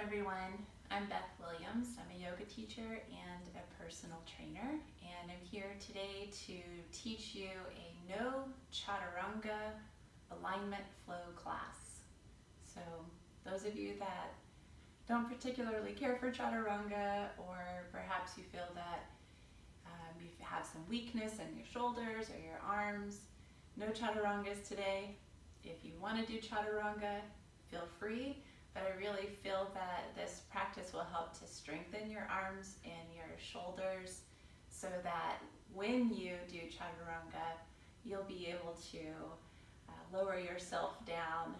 everyone. I'm Beth Williams. I'm a yoga teacher and a personal trainer, and I'm here today to teach you a no Chaturanga alignment flow class. So those of you that don't particularly care for Chaturanga, or perhaps you feel that you have some weakness in your shoulders or your arms, no Chaturangas today. If you want to do Chaturanga, feel free. But I really feel that this practice will help to strengthen your arms and your shoulders so that when you do Chaturanga, you'll be able to lower yourself down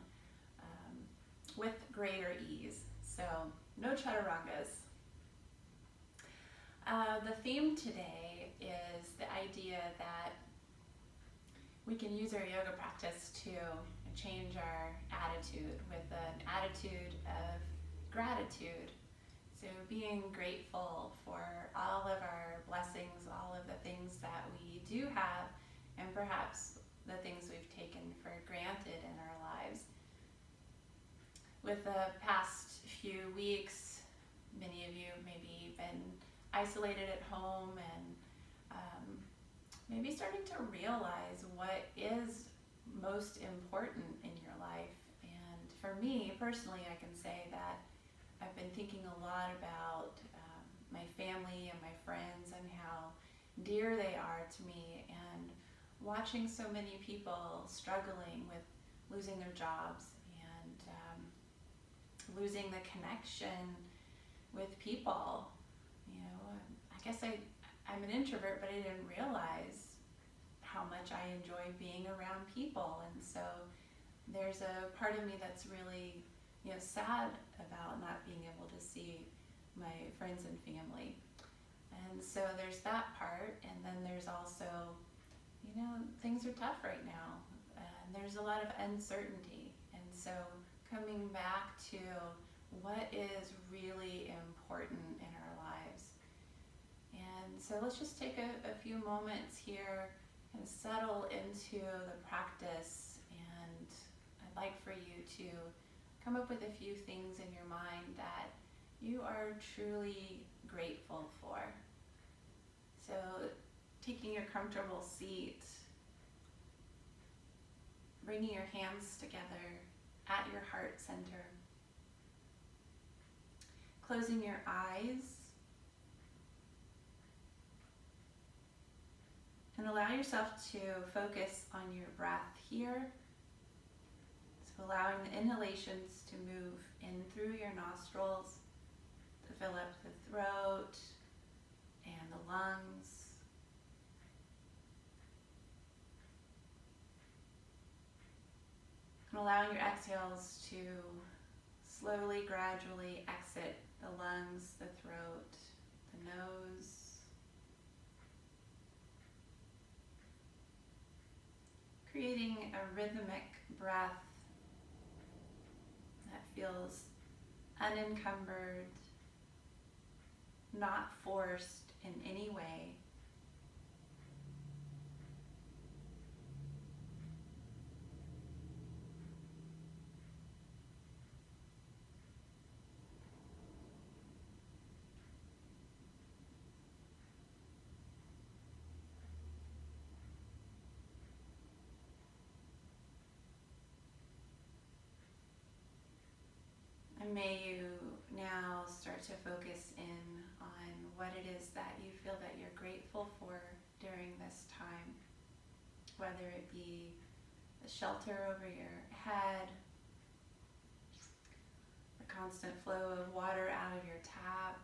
with greater ease. So no Chaturangas. The theme today is the idea that we can use our yoga practice to change our attitude with an attitude of gratitude. So being grateful for all of our blessings, all of the things that we do have, and perhaps the things we've taken for granted in our lives. With the past few weeks, many of you maybe been isolated at home and maybe starting to realize what is most important in your life. And for me personally, I can say that I've been thinking a lot about my family and my friends and how dear they are to me, and watching so many people struggling with losing their jobs and losing the connection with people. You know, I guess I'm an introvert, but I didn't realize how much I enjoy being around people, and so there's a part of me that's really, sad about not being able to see my friends and family. And so there's that part, and then there's also, things are tough right now, and there's a lot of uncertainty, and so coming back to what is really important in our lives. And so let's just take a few moments here and settle into the practice, and I'd like for you to come up with a few things in your mind that you are truly grateful for. So taking your comfortable seat, bringing your hands together at your heart center, closing your eyes, and allow yourself to focus on your breath here. So allowing the inhalations to move in through your nostrils to fill up the throat and the lungs. And allowing your exhales to slowly, gradually exit the lungs, the throat, the nose. Creating a rhythmic breath that feels unencumbered, not forced in any way. And may you now start to focus in on what it is that you feel that you're grateful for during this time, whether it be the shelter over your head, the constant flow of water out of your tap,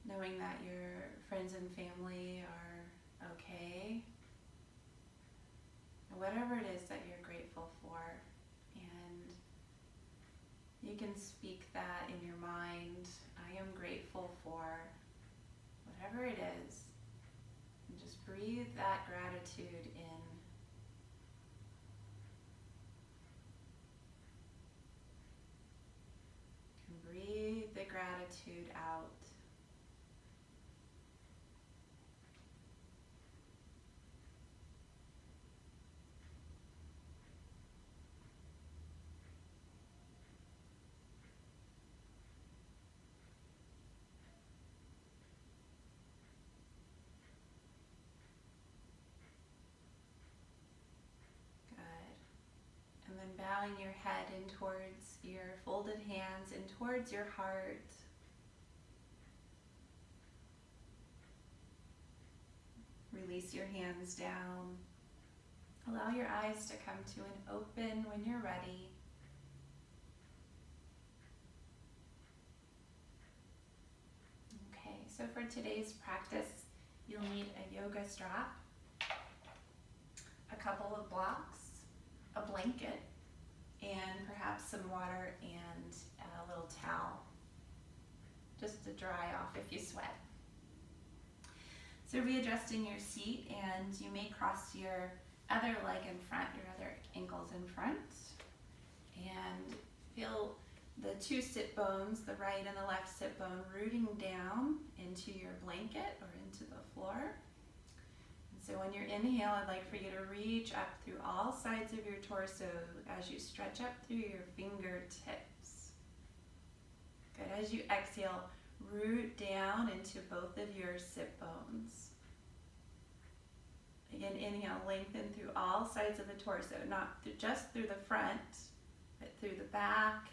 knowing that your friends and family are okay, whatever it is that you're grateful for. And you can speak that in your mind. I am grateful for whatever it is. And just breathe that gratitude in. And breathe the gratitude out. bowing your head in towards your folded hands and towards your heart. Release your hands down. Allow your eyes to come to an open when you're ready. Okay, so for today's practice, you'll need a yoga strap, a couple of blocks, a blanket, and perhaps some water and a little towel, just to dry off if you sweat. So readjusting your seat, and you may cross your other leg in front, your other ankles in front, and feel the two sit bones, the right and the left sit bone, rooting down into your blanket or into the floor. And so on your inhale, I'd like for you to reach up through all sides of your torso as you stretch up through your fingertips. Good. As you exhale, root down into both of your sit bones. Again, inhale, lengthen through all sides of the torso, not just through the front, but through the back,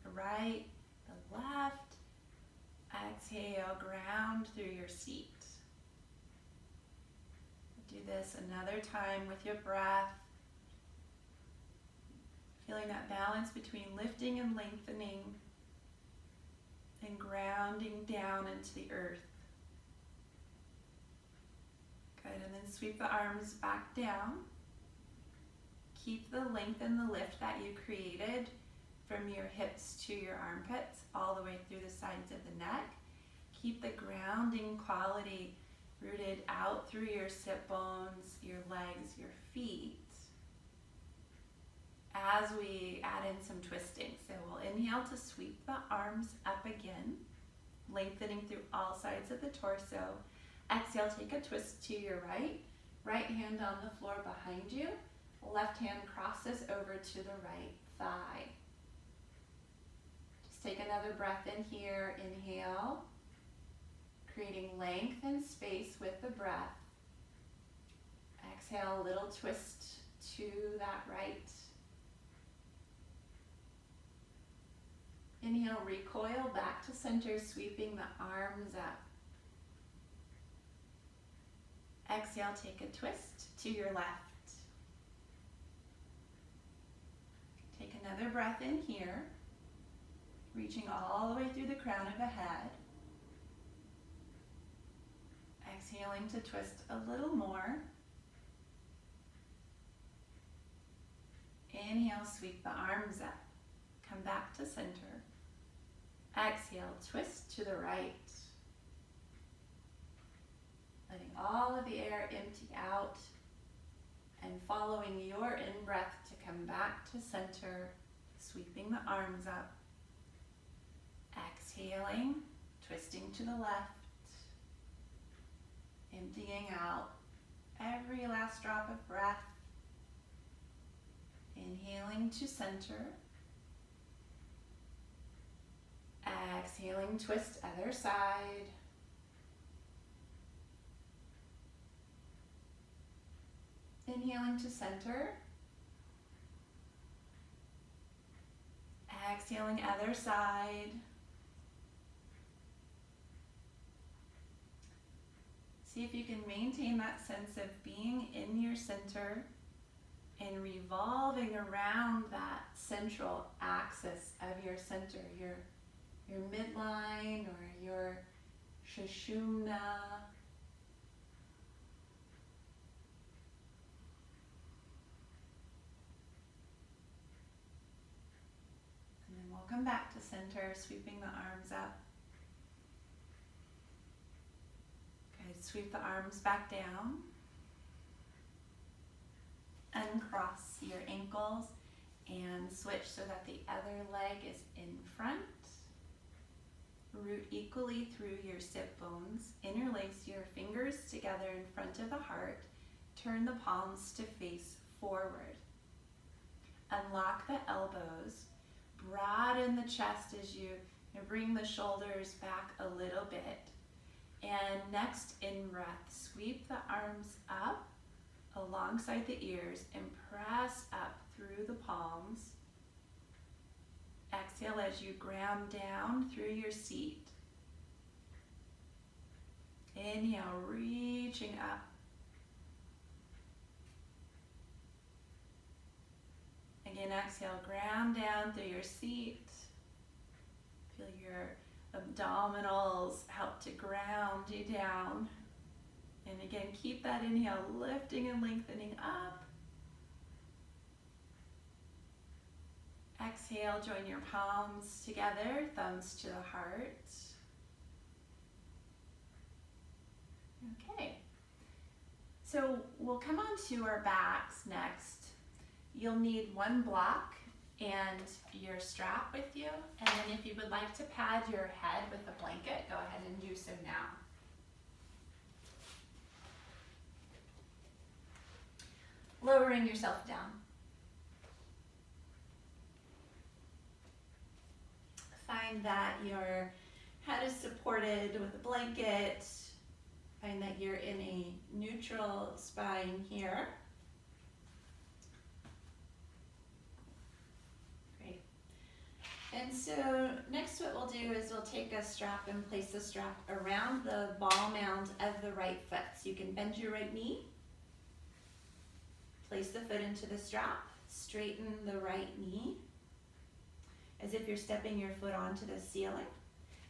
the right, the left. Exhale, ground through your seat. Do this another time with your breath. Feeling that balance between lifting and lengthening and grounding down into the earth. Good, and then sweep the arms back down. Keep the length and the lift that you created from your hips to your armpits, all the way through the sides of the neck. Keep the grounding quality rooted out through your sit bones, your legs, your feet, as we add in some twisting. So we'll inhale to sweep the arms up again, lengthening through all sides of the torso. Exhale, take a twist to your right. Right hand on the floor behind you. Left hand crosses over to the right thigh. Just take another breath in here. Inhale, creating length and space with the breath. Exhale, a little twist to that right. Inhale, recoil back to center, sweeping the arms up. Exhale, take a twist to your left. Take another breath in here, reaching all the way through the crown of the head. Exhaling to twist a little more. Inhale, sweep the arms up. Come back to center. Exhale, twist to the right. Letting all of the air empty out and following your in-breath to come back to center, sweeping the arms up. Exhaling, twisting to the left, emptying out every last drop of breath. Inhaling to center. Exhaling, twist other side. Inhaling to center. Exhaling other side. See if you can maintain that sense of being in your center and revolving around that central axis of your center, your midline or your Sushumna. And then we'll come back to center, sweeping the arms up. Good, sweep the arms back down. Uncross your ankles and switch so that the other leg is in front. Root equally through your sit bones. Interlace your fingers together in front of the heart. Turn the palms to face forward. Unlock the elbows. Broaden the chest as you bring the shoulders back a little bit. And next in breath, sweep the arms up alongside the ears and press up through the palms. Exhale as you ground down through your seat. Inhale, reaching up. Again, exhale, ground down through your seat. Feel your abdominals help to ground you down. And again, keep that inhale lifting and lengthening up. Exhale, join your palms together, thumbs to the heart. Okay, so we'll come on to our backs next. You'll need one block and your strap with you, and then if you would like to pad your head with a blanket, go ahead and do so now. Lowering yourself down. Find that your head is supported with a blanket. Find that you're in a neutral spine here. Great. And so next what we'll do is we'll take a strap and place the strap around the ball mound of the right foot. So you can bend your right knee, place the foot into the strap, straighten the right knee as if you're stepping your foot onto the ceiling,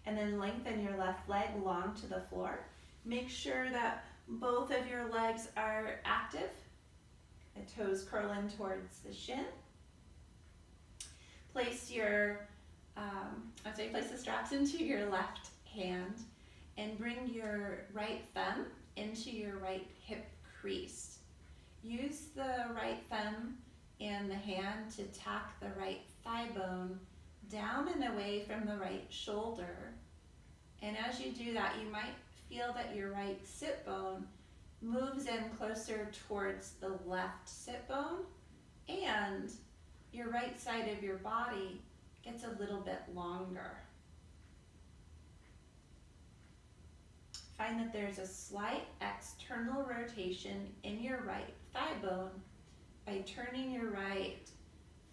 and then lengthen your left leg long to the floor. Make sure that both of your legs are active. The toes curl in towards the shin. Place place the straps into your left hand and bring your right thumb into your right hip crease. Use the right thumb and the hand to tack the right thigh bone down and away from the right shoulder. And as you do that, you might feel that your right sit bone moves in closer towards the left sit bone, and your right side of your body gets a little bit longer. Find that there's a slight external rotation in your right thigh bone by turning your right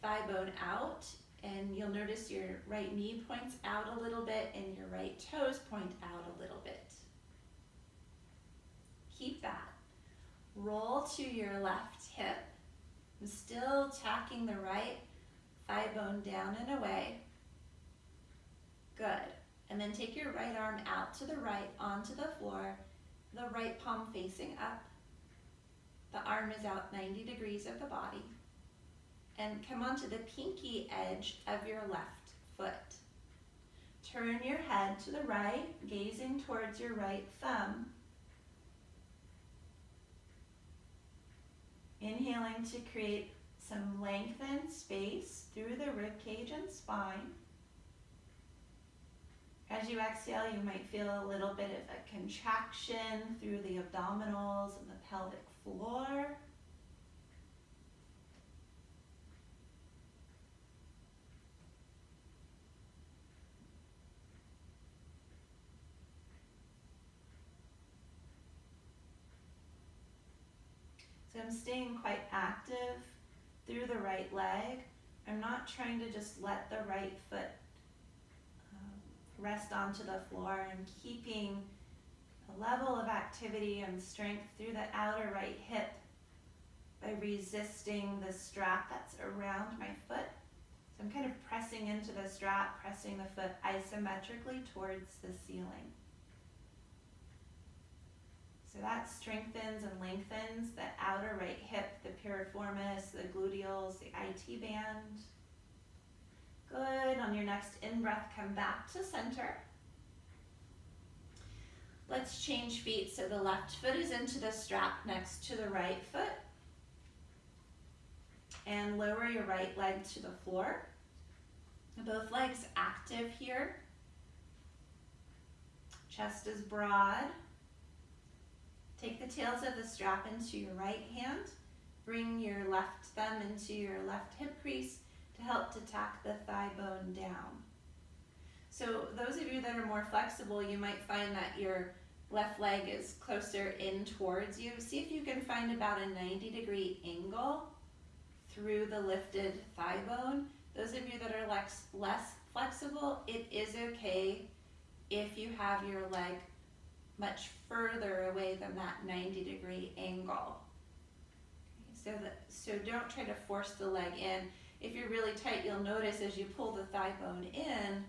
thigh bone out, and you'll notice your right knee points out a little bit and your right toes point out a little bit. Keep that. Roll to your left hip. I'm still tacking the right thigh bone down and away. Good. And then take your right arm out to the right onto the floor, the right palm facing up. The arm is out 90 degrees of the body. And come onto the pinky edge of your left foot. Turn your head to the right, gazing towards your right thumb. Inhaling to create some lengthened space through the rib cage and spine. As you exhale, you might feel a little bit of a contraction through the abdominals and the pelvic floor. So I'm staying quite active through the right leg. I'm not trying to just let the right foot rest onto the floor. I'm keeping a level of activity and strength through the outer right hip by resisting the strap that's around my foot. So I'm kind of pressing into the strap, pressing the foot isometrically towards the ceiling. So that strengthens and lengthens the outer right hip, the piriformis, the gluteals, the IT band. Good. On your next in-breath, come back to center. Let's change feet. So the left foot is into the strap next to the right foot. And lower your right leg to the floor. Both legs active here. Chest is broad. Take the tails of the strap into your right hand. Bring your left thumb into your left hip crease to help to tack the thigh bone down. So those of you that are more flexible, you might find that your left leg is closer in towards you. See if you can find about a 90-degree angle through the lifted thigh bone. Those of you that are less flexible, it is okay if you have your leg much further away than that 90-degree angle. So don't try to force the leg in. If you're really tight, you'll notice as you pull the thigh bone in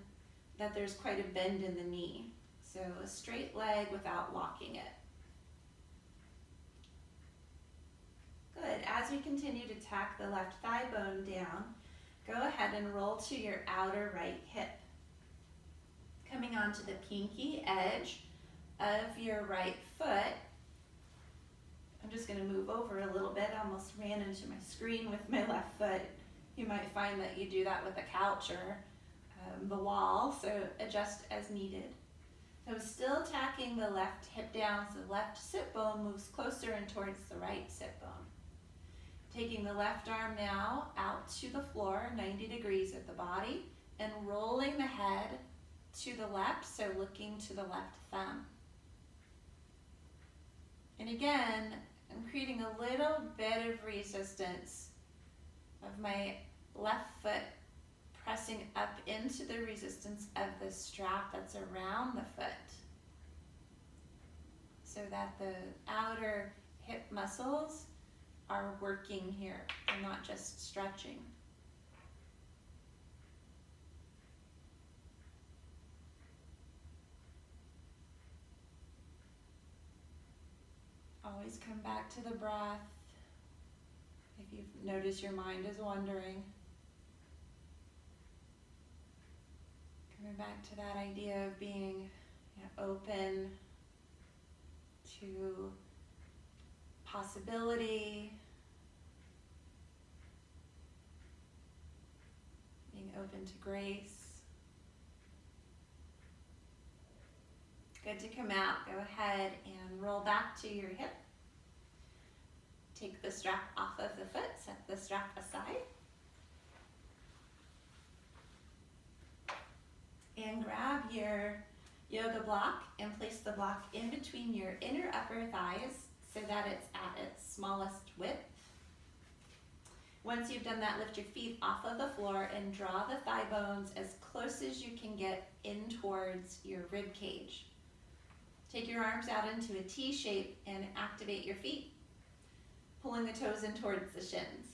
that there's quite a bend in the knee. So a straight leg without locking it. Good. As we continue to tack the left thigh bone down, go ahead and roll to your outer right hip. Coming onto the pinky edge of your right foot. I'm just going to move over a little bit. I almost ran into my screen with my left foot. You might find that you do that with a couch or the wall, so adjust as needed. So still tacking the left hip down, so the left sit bone moves closer and towards the right sit bone. Taking the left arm now out to the floor, 90 degrees at the body, and rolling the head to the left, so looking to the left thumb. And again, I'm creating a little bit of resistance of my left foot pressing up into the resistance of the strap that's around the foot, so that the outer hip muscles are working here. They're not just stretching. Always come back to the breath if you've noticed your mind is wandering. Coming back to that idea of being open to possibility, being open to grace. Good to come out. Go ahead and roll back to your hip. Take the strap off of the foot, set the strap aside. And grab your yoga block and place the block in between your inner upper thighs so that it's at its smallest width. Once you've done that, lift your feet off of the floor and draw the thigh bones as close as you can get in towards your rib cage. Take your arms out into a T shape and activate your feet, pulling the toes in towards the shins.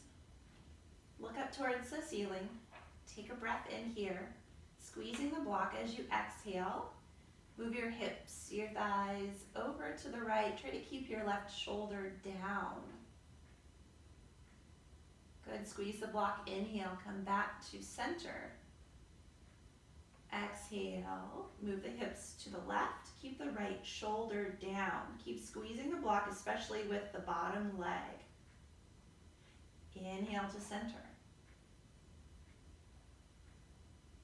Look up towards the ceiling. Take a breath in here, squeezing the block as you exhale. Move your hips, your thighs over to the right. Try to keep your left shoulder down. Good, squeeze the block, inhale, come back to center. Exhale, move the hips to the left. Keep the right shoulder down. Keep squeezing the block, especially with the bottom leg. Inhale to center.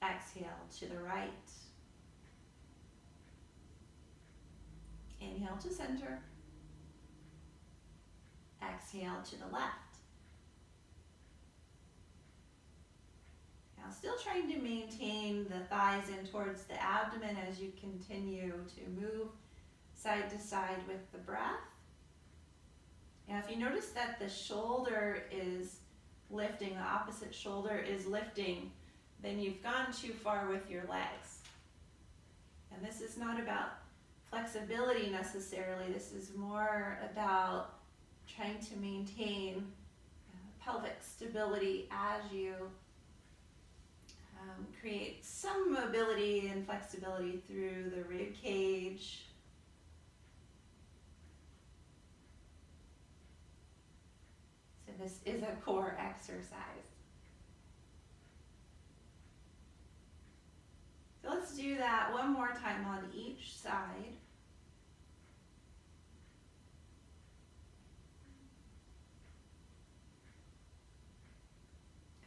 Exhale to the right. Inhale to center. Exhale to the left. Now still trying to maintain the thighs in towards the abdomen as you continue to move side to side with the breath. Now if you notice that the shoulder is lifting, the opposite shoulder is lifting, then you've gone too far with your legs. And this is not about flexibility necessarily. This is more about trying to maintain pelvic stability as you create some mobility and flexibility through the rib cage. So this is a core exercise. So let's do that one more time on each side.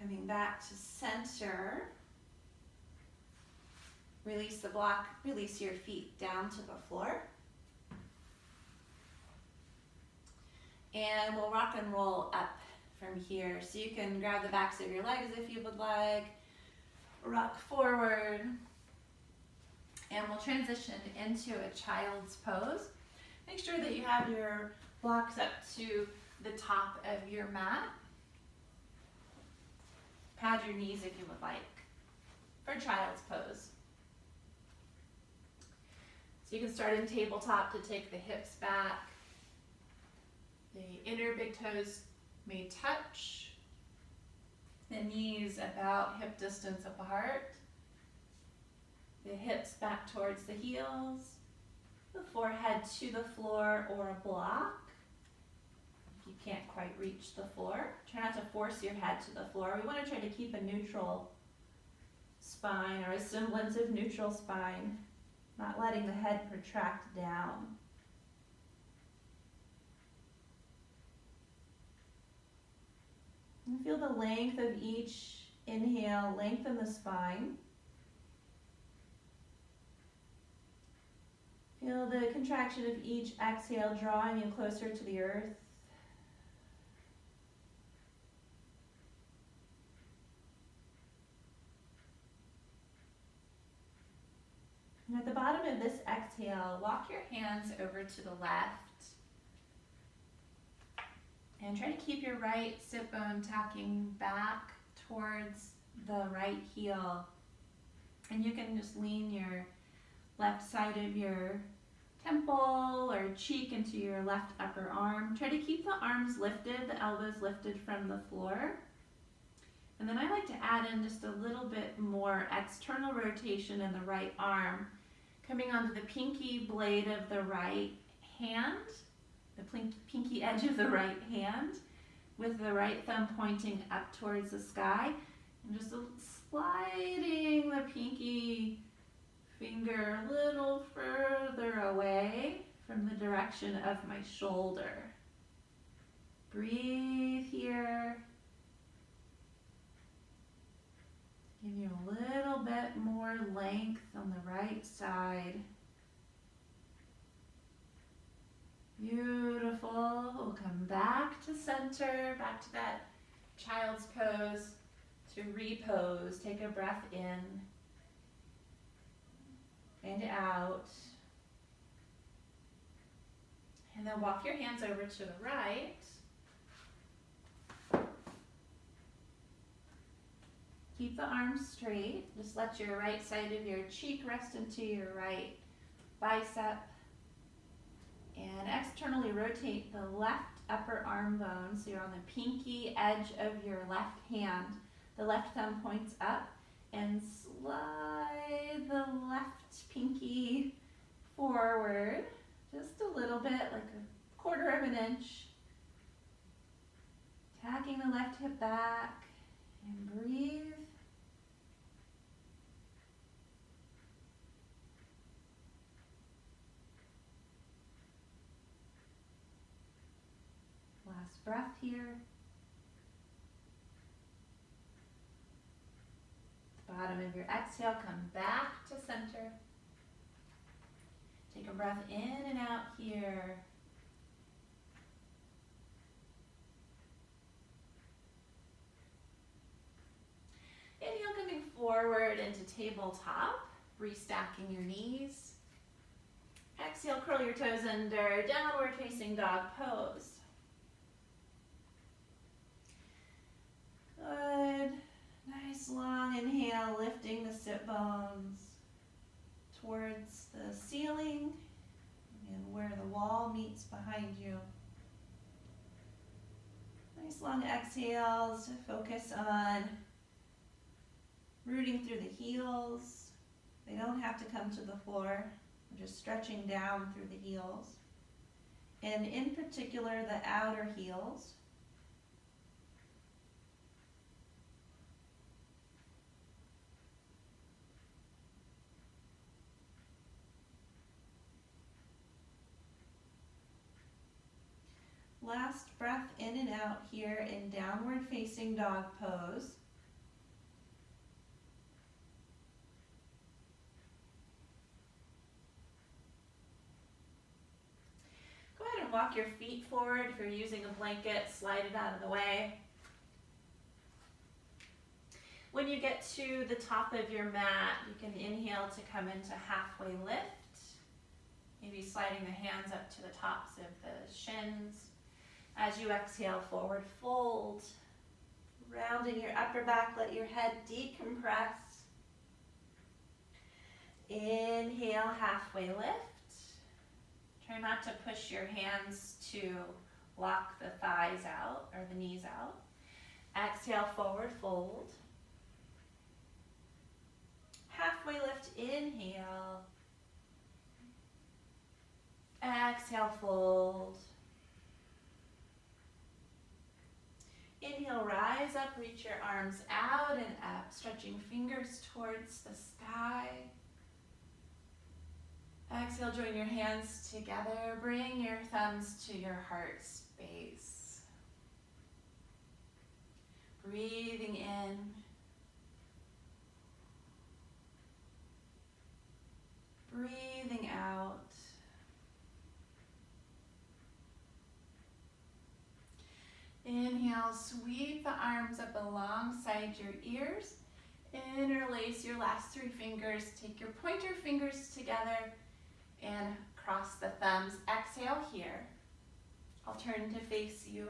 Coming back to center. Release the block, release your feet down to the floor. And we'll rock and roll up from here. So you can grab the backs of your legs if you would like, rock forward, and we'll transition into a child's pose. Make sure that you have your blocks up to the top of your mat. Pad your knees if you would like for child's pose. So you can start in tabletop to take the hips back. The inner big toes may touch. The knees about hip distance apart. The hips back towards the heels. The forehead to the floor or a block. If you can't quite reach the floor, try not to force your head to the floor. We want to try to keep a neutral spine or a semblance of neutral spine, not letting the head protract down. And feel the length of each inhale, lengthen the spine. Feel the contraction of each exhale drawing you closer to the earth. And at the bottom of this exhale, walk your hands over to the left. And try to keep your right sit bone tacking back towards the right heel. And you can just lean your left side of your temple or cheek into your left upper arm. Try to keep the arms lifted, the elbows lifted from the floor. And then I like to add in just a little bit more external rotation in the right arm, coming onto the pinky blade of the right hand, the pinky edge of the right hand, with the right thumb pointing up towards the sky, and just sliding the pinky finger a little further away from the direction of my shoulder. Breathe here. Give you a little bit more length on the right side. Beautiful. We'll come back to center, back to that child's pose, to repose. Take a breath in and out. And then walk your hands over to the right. Keep the arms straight. Just let your right side of your cheek rest into your right bicep. And externally rotate the left upper arm bone. So you're on the pinky edge of your left hand. The left thumb points up. And slide the left pinky forward. Just a little bit, like a quarter of an inch. Tacking the left hip back. And breathe. Last breath here. Bottom of your exhale, come back to center. Take a breath in and out here. Inhale, coming forward into tabletop, restacking your knees. Exhale, curl your toes under, downward facing dog pose. Good. Nice long inhale, lifting the sit bones towards the ceiling and where the wall meets behind you. Nice long exhales to focus on rooting through the heels. They don't have to come to the floor. We're just stretching down through the heels. And in particular, the outer heels. Last breath in and out here in downward facing dog pose. Go ahead and walk your feet forward. If you're using a blanket, slide it out of the way. When you get to the top of your mat, you can inhale to come into halfway lift. Maybe sliding the hands up to the tops of the shins. As you exhale, forward fold, Rounding your upper back, let your head decompress. Inhale, halfway lift. Try not to push your hands to lock the thighs out or the knees out. Exhale, forward fold. Halfway lift, inhale. Exhale, fold. Inhale, rise up, reach your arms out and up, stretching fingers towards the sky. Exhale, join your hands together. Bring your thumbs to your heart space. Breathing in. Breathing out. Inhale, sweep the arms up alongside your ears. Interlace your last three fingers. Take your pointer fingers together and cross the thumbs. Exhale here. I'll turn to face you.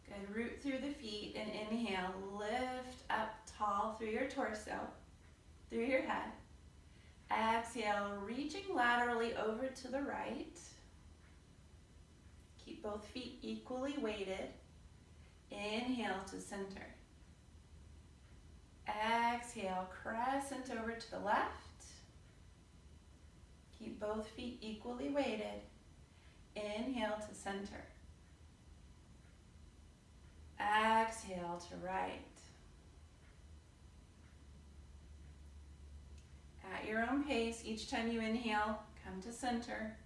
Good, root through the feet and inhale, lift up tall through your torso, through your head. Exhale, reaching laterally over to the right. Keep both feet equally weighted. Inhale to center. Exhale, crescent over to the left. Keep both feet equally weighted. Inhale to center. Exhale to right. At your own pace, each time you inhale, come to center.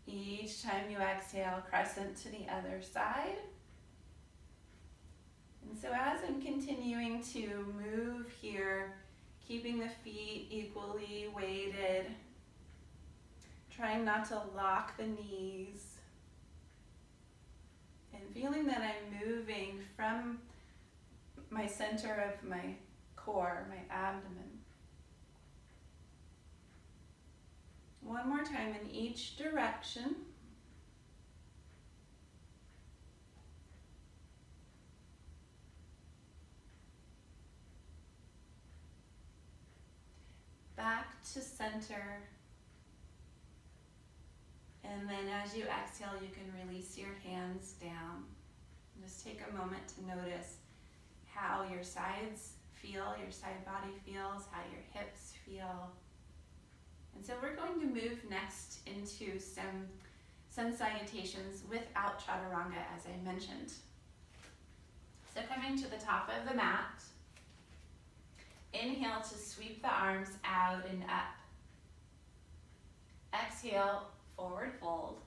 Each time you exhale, crescent to the other side. And so as I'm continuing to move here, keeping the feet equally weighted, trying not to lock the knees, and feeling that I'm moving from my center of my core, my abdomen. One more time in each direction. Back to center. And then as you exhale, you can release your hands down. Just take a moment to notice how your sides feel, your side body feels, how your hips feel. And so we're going to move next into some sun salutations without Chaturanga, as I mentioned. So coming to the top of the mat, inhale to sweep the arms out and up. Exhale, forward fold.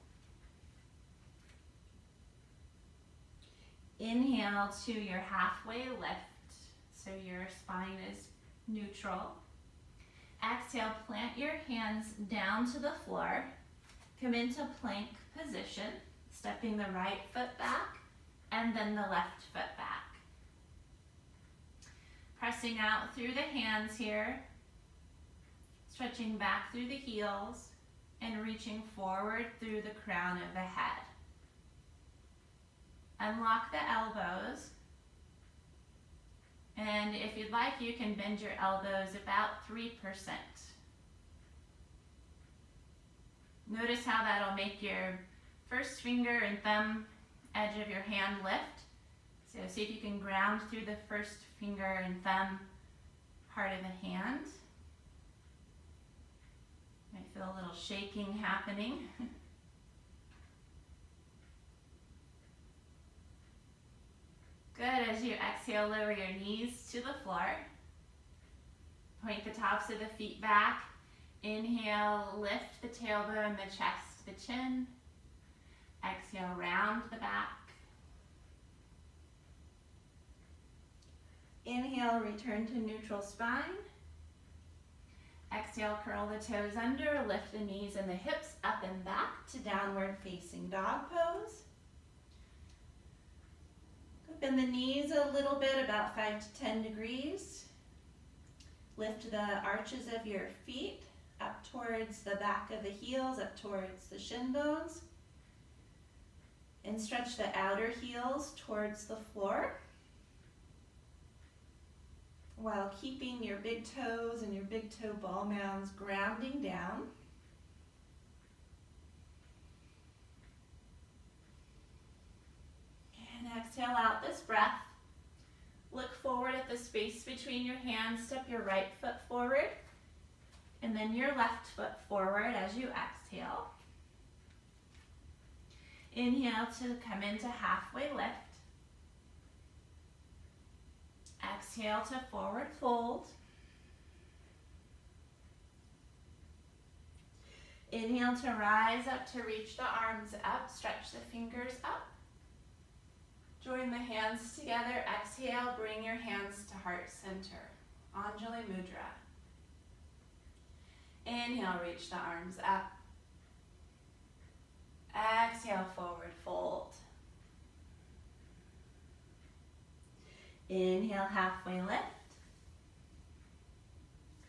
Inhale to your halfway lift, so your spine is neutral. Exhale, plant your hands down to the floor. Come into plank position, stepping the right foot back and then the left foot back. Pressing out through the hands here, stretching back through the heels and reaching forward through the crown of the head. Unlock the elbows. And if you'd like, you can bend your elbows about 3%. Notice how that'll make your first finger and thumb edge of your hand lift. So see if you can ground through the first finger and thumb part of the hand. Might feel a little shaking happening. Good, as you exhale, lower your knees to the floor. Point the tops of the feet back. Inhale, lift the tailbone, the chest, the chin. Exhale, round the back. Inhale, return to neutral spine. Exhale, curl the toes under, lift the knees and the hips up and back to downward facing dog pose. Bend the knees a little bit, about 5 to 10 degrees. Lift the arches of your feet up towards the back of the heels, up towards the shin bones. And stretch the outer heels towards the floor while keeping your big toes and your big toe ball mounds grounding down. And exhale out this breath. Look forward at the space between your hands. Step your right foot forward and then your left foot forward as you exhale. Inhale to come into halfway lift. Exhale to forward fold. Inhale to rise up to reach the arms up. Stretch the fingers up. Join the hands together. Exhale, bring your hands to heart center. Anjali Mudra. Inhale, reach the arms up. Exhale, forward fold. Inhale, halfway lift.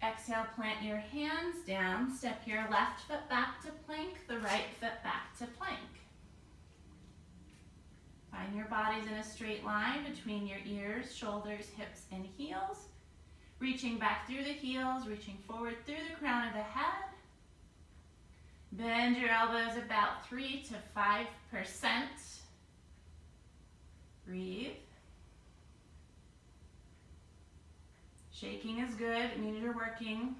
Exhale, plant your hands down. Step your left foot back to plank, the right foot back to plank. Find your bodies in a straight line between your ears, shoulders, hips, and heels. Reaching back through the heels, reaching forward through the crown of the head. Bend your elbows about 3 to 5%. Breathe. Shaking is good, it means you're working.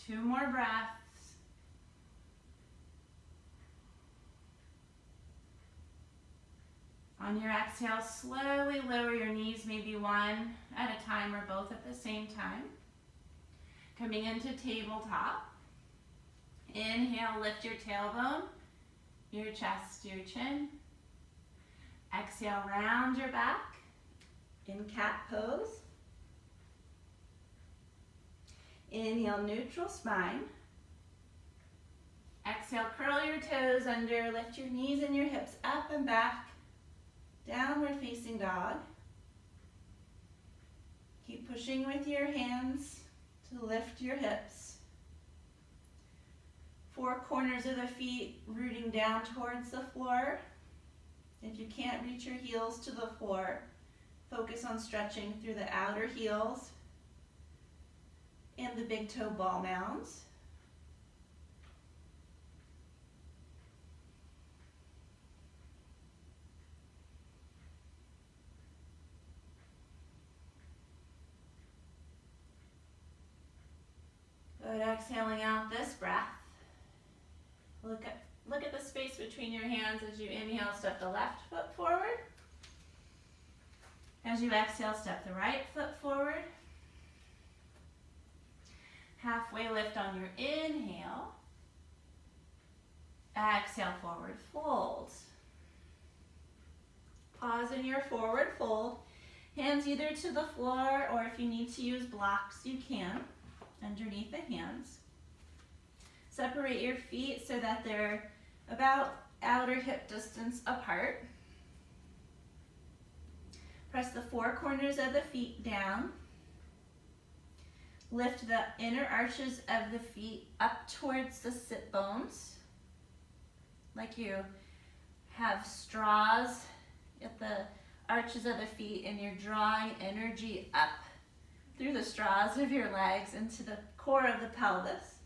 Two more breaths. On your exhale, slowly lower your knees, maybe one at a time or both at the same time. Coming into tabletop. Inhale, lift your tailbone, your chest, your chin. Exhale, round your back in cat pose. Inhale, neutral spine. Exhale, curl your toes under, lift your knees and your hips up and back. Downward facing dog. Keep pushing with your hands to lift your hips. Four corners of the feet rooting down towards the floor. If you can't reach your heels to the floor, focus on stretching through the outer heels and the big toe ball mounds. Good, exhaling out this breath. Look at the space between your hands as you inhale, step the left foot forward. As you exhale, step the right foot forward. Halfway lift on your inhale. Exhale, forward fold. Pause in your forward fold. Hands either to the floor, or if you need to use blocks, you can, underneath the hands. Separate your feet so that they're about outer hip distance apart. Press the four corners of the feet down. Lift the inner arches of the feet up towards the sit bones, like you have straws at the arches of the feet and you're drawing energy up through the straws of your legs into the core of the pelvis.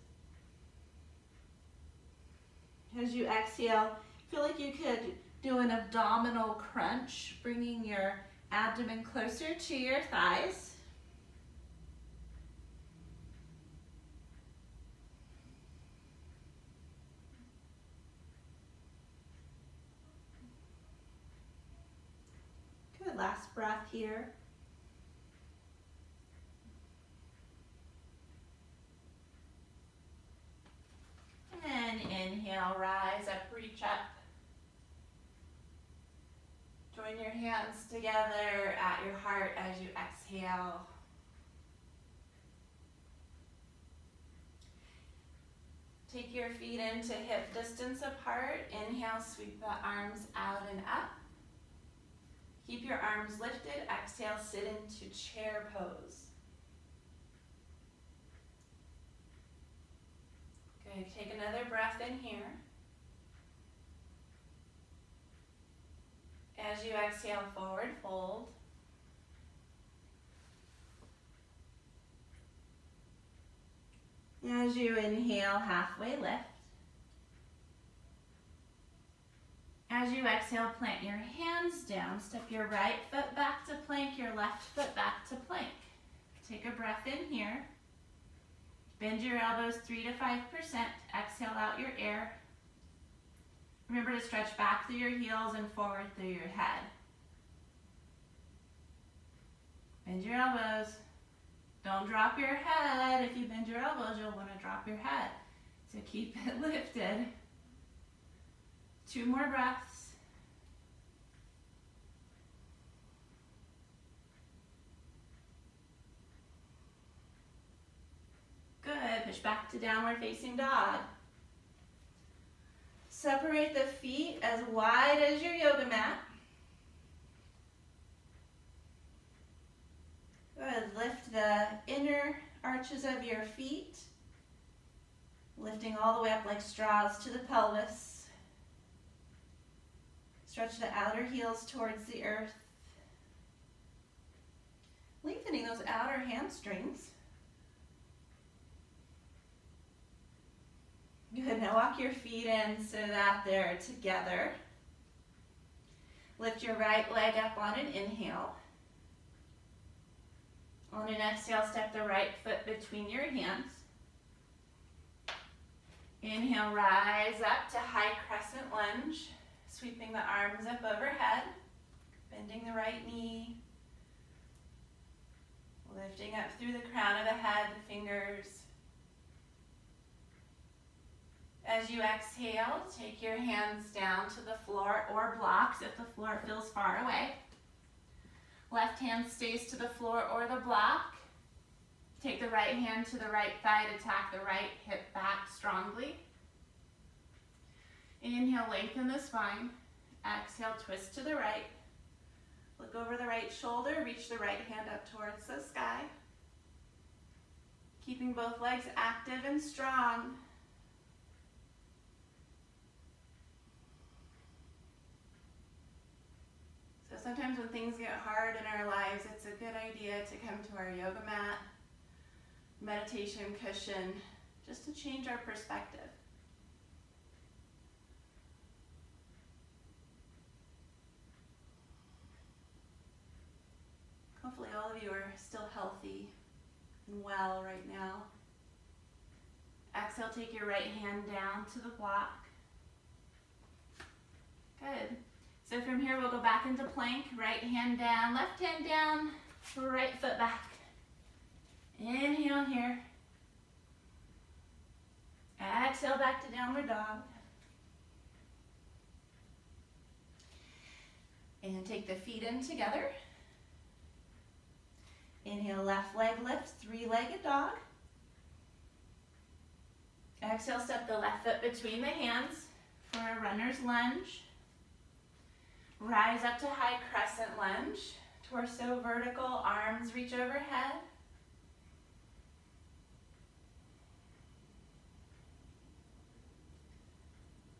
As you exhale, feel like you could do an abdominal crunch, bringing your abdomen closer to your thighs. Good, last breath here. And inhale, rise up, reach up. Join your hands together at your heart as you exhale. Take your feet into hip distance apart. Inhale, sweep the arms out and up. Keep your arms lifted. Exhale, sit into chair pose. Good. Take another breath in here. As you exhale, forward fold. As you inhale, halfway lift. As you exhale, plant your hands down. Step your right foot back to plank, your left foot back to plank. Take a breath in here. Bend your elbows 3 to 5%. Exhale out your air. Remember to stretch back through your heels and forward through your head. Bend your elbows. Don't drop your head. If you bend your elbows, you'll want to drop your head. So keep it lifted. 2 more breaths. Good. Push back to downward facing dog. Separate the feet as wide as your yoga mat. Good. Lift the inner arches of your feet, lifting all the way up like straws to the pelvis. Stretch the outer heels towards the earth. Lengthening those outer hamstrings. Good, now walk your feet in so that they're together. Lift your right leg up on an inhale. On an exhale, step the right foot between your hands. Inhale, rise up to high crescent lunge. Sweeping the arms up overhead, bending the right knee, lifting up through the crown of the head, the fingers. As you exhale, take your hands down to the floor or blocks if the floor feels far away. Left hand stays to the floor or the block. Take the right hand to the right thigh to tack the right hip back strongly. Inhale, lengthen the spine. Exhale, twist to the right. Look over the right shoulder, reach the right hand up towards the sky. Keeping both legs active and strong. So sometimes when things get hard in our lives, it's a good idea to come to our yoga mat, meditation cushion, just to change our perspective. Hopefully all of you are still healthy and well right now. Exhale, take your right hand down to the block. Good. So from here we'll go back into plank, right hand down, left hand down, right foot back. Inhale here. Exhale back to downward dog. And take the feet in together. Inhale, left leg lifts, 3-legged dog. Exhale, step the left foot between the hands for a runner's lunge. Rise up to high crescent lunge. Torso vertical, arms reach overhead.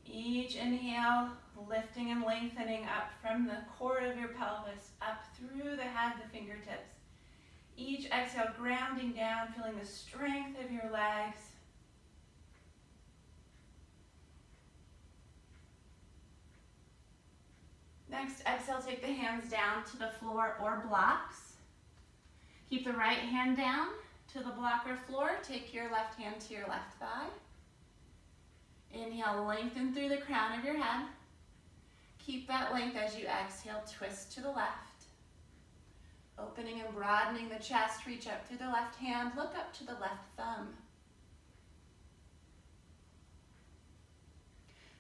Each inhale, lifting and lengthening up from the core of your pelvis, up through the head, the fingertips. Each exhale, grounding down, feeling the strength of your legs. Next, exhale, take the hands down to the floor or blocks. Keep the right hand down to the block or floor. Take your left hand to your left thigh. Inhale, lengthen through the crown of your head. Keep that length as you exhale, twist to the left. Opening and broadening the chest, reach up through the left hand, look up to the left thumb.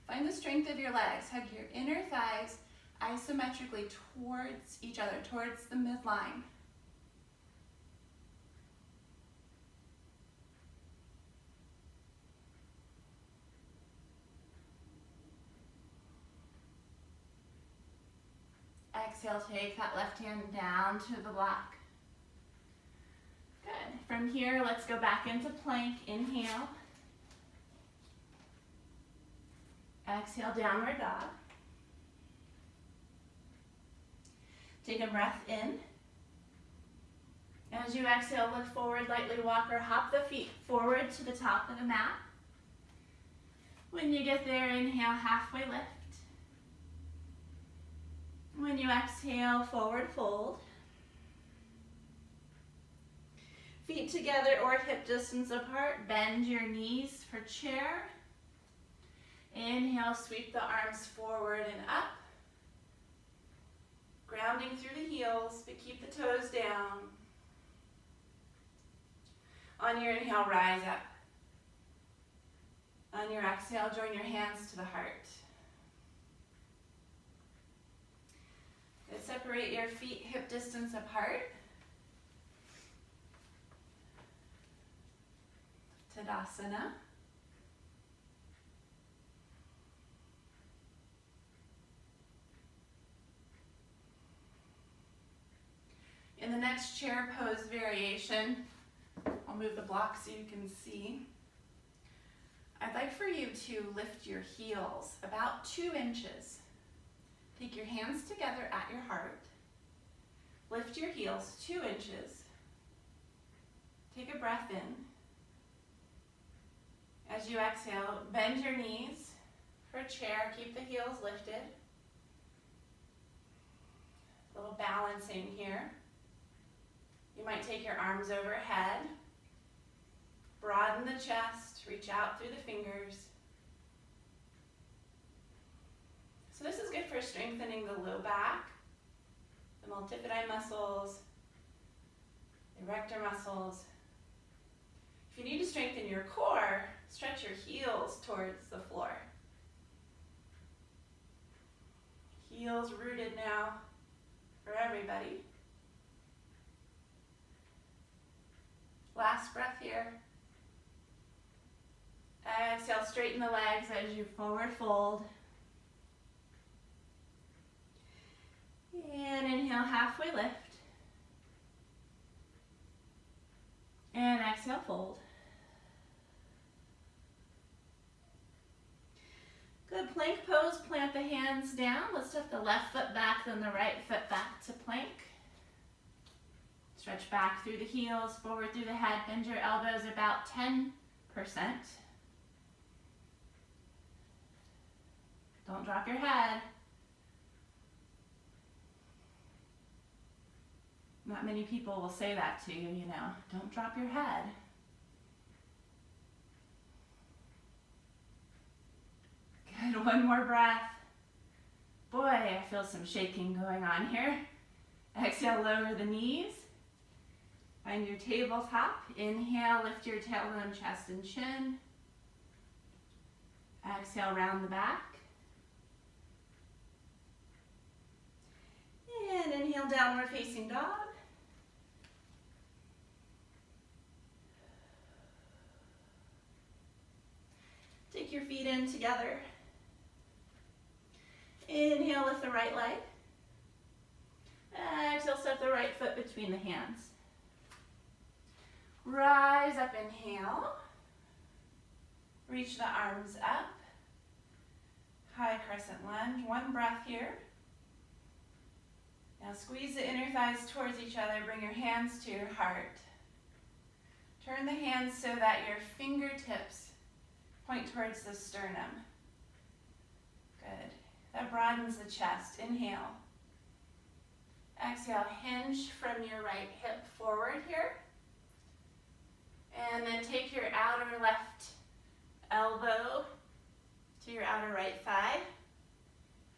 Find the strength of your legs, hug your inner thighs isometrically towards each other, towards the midline. Exhale, take that left hand down to the block. Good. From here, let's go back into plank. Inhale. Exhale, downward dog. Take a breath in. As you exhale, look forward, lightly walk or hop the feet forward to the top of the mat. When you get there, inhale, halfway lift. When you exhale, forward fold. Feet together or hip distance apart. Bend your knees for chair. Inhale, sweep the arms forward and up. Grounding through the heels, but keep the toes down. On your inhale, rise up. On your exhale, join your hands to the heart. Good. Separate your feet hip distance apart. Tadasana. In the next chair pose variation, I'll move the block so you can see. I'd like for you to lift your heels about 2 inches. Take your hands together at your heart. Lift your heels 2 inches. Take a breath in. As you exhale, bend your knees for a chair. Keep the heels lifted. A little balancing here. You might take your arms overhead. Broaden the chest, reach out through the fingers. So this is good for strengthening the low back, the multifidi muscles, the erector muscles. If you need to strengthen your core, stretch your heels towards the floor. Heels rooted now for everybody. Last breath here. Exhale, straighten the legs as you forward fold. And inhale, halfway lift. And exhale, fold. Good, plank pose, plant the hands down. Let's step the left foot back, then the right foot back to plank. Stretch back through the heels, forward through the head, bend your elbows about 10%. Don't drop your head. Not many people will say that to you, you know. Don't drop your head. Good, one more breath. Boy, I feel some shaking going on here. Exhale, lower the knees. Find your tabletop. Inhale, lift your tailbone, chest, and chin. Exhale, round the back. And inhale, downward facing dog. Take your feet in together. Inhale, lift the right leg. Exhale, step the right foot between the hands. Rise up, inhale. Reach the arms up. High crescent lunge. One breath here. Now squeeze the inner thighs towards each other. Bring your hands to your heart. Turn the hands so that your fingertips point towards the sternum. Good. That broadens the chest. Inhale. Exhale, hinge from your right hip forward here. And then take your outer left elbow to your outer right thigh.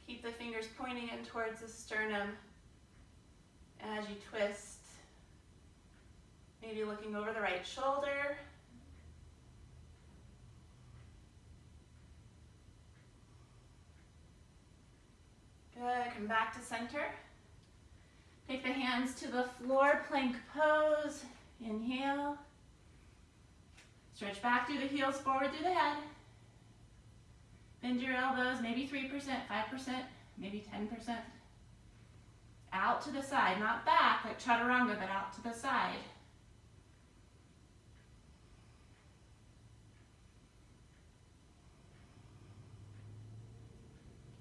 Keep the fingers pointing in towards the sternum as you twist. Maybe looking over the right shoulder. Good, come back to center. Take the hands to the floor, plank pose. Inhale. Stretch back through the heels, forward through the head. Bend your elbows, maybe 3%, 5%, maybe 10%. Out to the side, not back like Chataranga, but out to the side.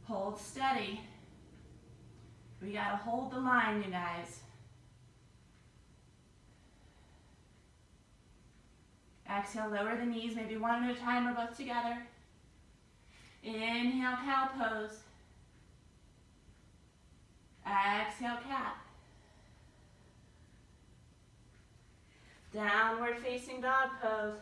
Hold steady. We gotta hold the line, you guys. Exhale, lower the knees, maybe one at a time or both together. Inhale, cow pose. Exhale, cat. Downward facing dog pose.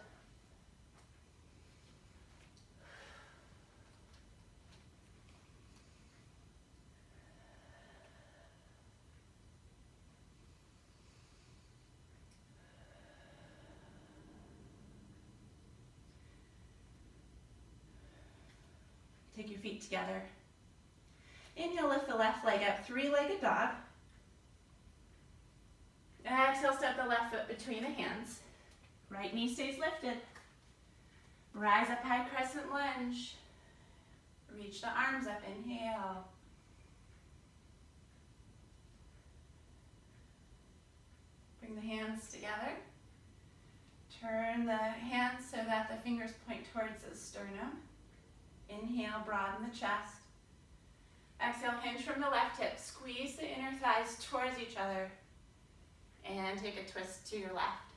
Take your feet together. Inhale, lift the left leg up, three-legged dog. Exhale, step the left foot between the hands. Right knee stays lifted. Rise up, high crescent lunge. Reach the arms up, inhale. Bring the hands together. Turn the hands so that the fingers point towards the sternum. Inhale, broaden the chest. Exhale, hinge from the left hip. Squeeze the inner thighs towards each other. And take a twist to your left.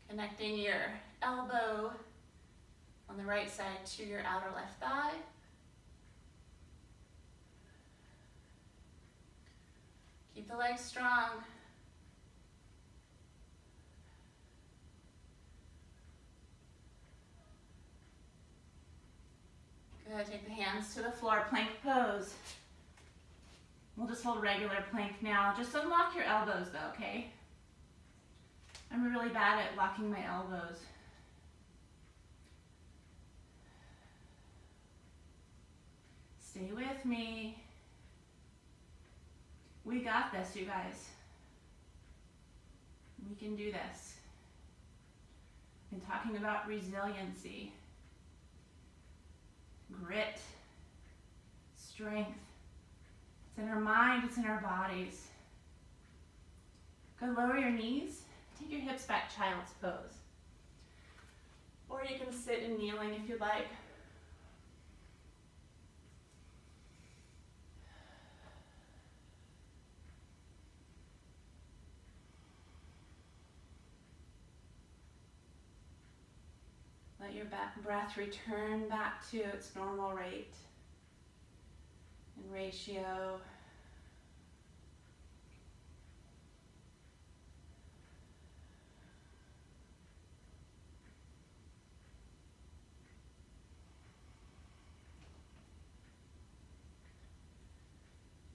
Connecting your elbow on the right side to your outer left thigh. Keep the legs strong. Good, take the hands to the floor, plank pose. We'll just hold regular plank now. Just unlock your elbows though, okay? I'm really bad at locking my elbows. Stay with me. We got this, you guys. We can do this. I've been talking about resiliency. Grit, strength. It's in our mind, it's in our bodies. Go lower your knees, take your hips back, child's pose. Or you can sit in kneeling if you'd like. Let your breath return back to its normal rate and ratio.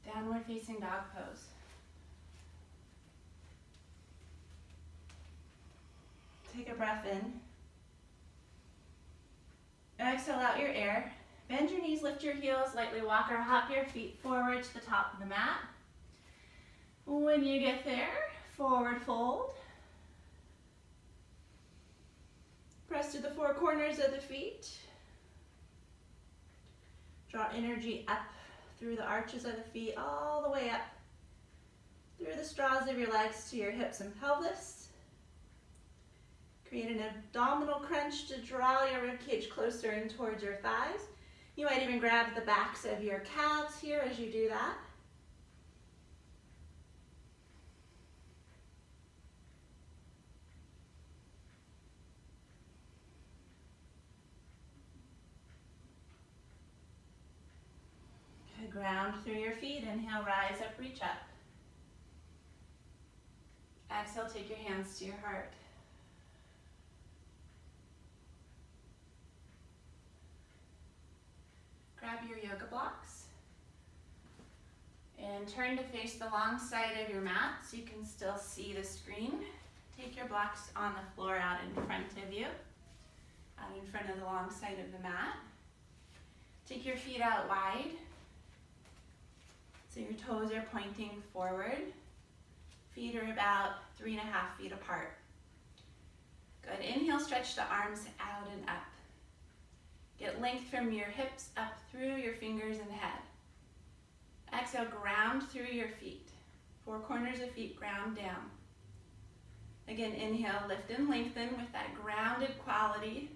Downward facing dog pose. Take a breath in. Exhale out your air. Bend your knees, lift your heels, lightly walk or hop your feet forward to the top of the mat. When you get there, forward fold. Press to the four corners of the feet. Draw energy up through the arches of the feet, all the way up through the straws of your legs to your hips and pelvis. Create an abdominal crunch to draw your ribcage closer in towards your thighs. You might even grab the backs of your calves here as you do that. Good, ground through your feet. Inhale, rise up, reach up. Exhale, take your hands to your heart. Grab your yoga blocks and turn to face the long side of your mat so you can still see the screen. Take your blocks on the floor out in front of you, out in front of the long side of the mat. Take your feet out wide so your toes are pointing forward. Feet are about 3.5 feet apart. Good, inhale, stretch the arms out and up. Get length from your hips up through your fingers and head. Exhale, ground through your feet. Four corners of feet ground down. Again, inhale, lift and lengthen with that grounded quality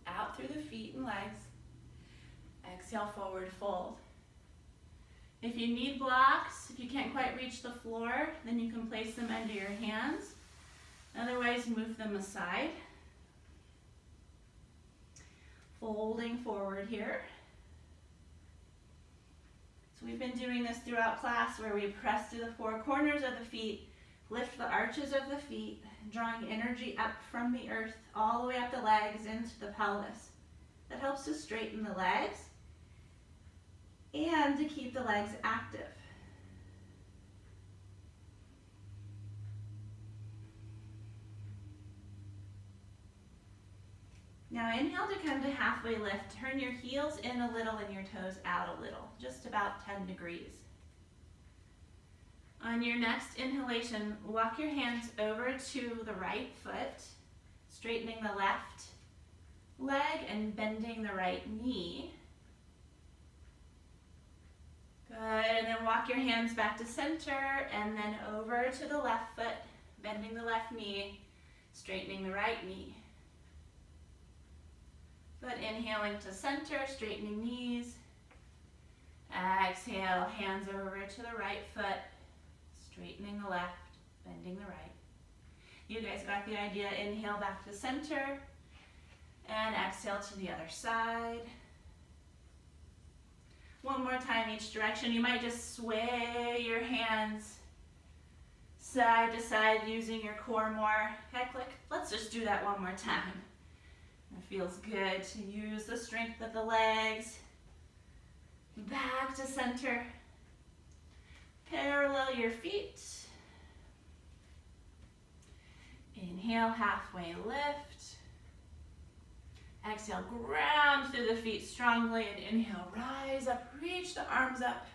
out through the feet and legs. Exhale, forward fold. If you need blocks, if you can't quite reach the floor, then you can place them under your hands. Otherwise, move them aside. Folding forward here. So we've been doing this throughout class where we press through the four corners of the feet, lift the arches of the feet, drawing energy up from the earth all the way up the legs into the pelvis. That helps to straighten the legs and to keep the legs active. Now inhale to come to halfway lift. Turn your heels in a little and your toes out a little, just about 10 degrees. On your next inhalation, walk your hands over to the right foot, straightening the left leg and bending the right knee. Good, and then walk your hands back to center and then over to the left foot, bending the left knee, straightening the right knee. Good, inhaling to center, straightening knees. Exhale, hands over to the right foot, straightening the left, bending the right. You guys got the idea. Inhale back to center and exhale to the other side. One more time each direction. You might just sway your hands side to side using your core more. Heck, let's just do that one more time. It feels good to use the strength of the legs. Back to center. Parallel your feet. Inhale, halfway lift. Exhale, ground through the feet strongly, and inhale, rise up, reach the arms up.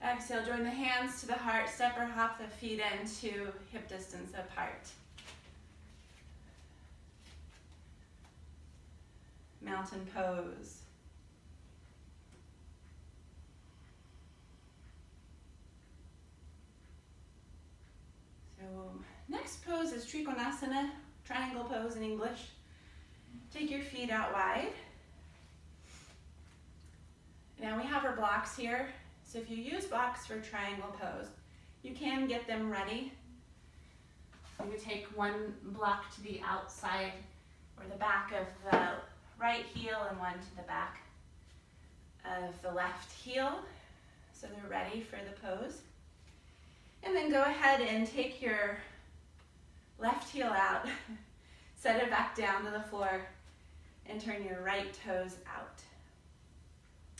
Exhale, join the hands to the heart, step or hop the feet into hip distance apart. Mountain pose. So next pose is Trikonasana, triangle pose in English. Take your feet out wide. Now we have our blocks here. So if you use blocks for triangle pose, you can get them ready. You would take one block to the outside or the back of the right heel and one to the back of the left heel. So they're ready for the pose. And then go ahead and take your left heel out, set it back down to the floor, and turn your right toes out.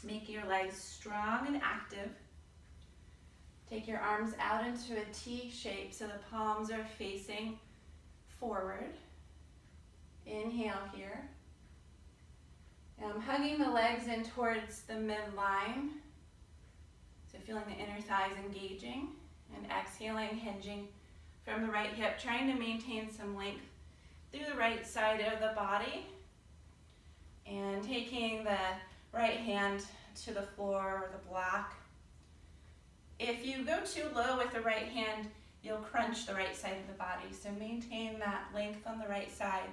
Make your legs strong and active. Take your arms out into a T shape so the palms are facing forward. Inhale here. And I'm hugging the legs in towards the midline. So feeling the inner thighs engaging. And exhaling, hinging from the right hip, trying to maintain some length through the right side of the body. And taking the right hand to the floor or the block. If you go too low with the right hand, you'll crunch the right side of the body. So maintain that length on the right side.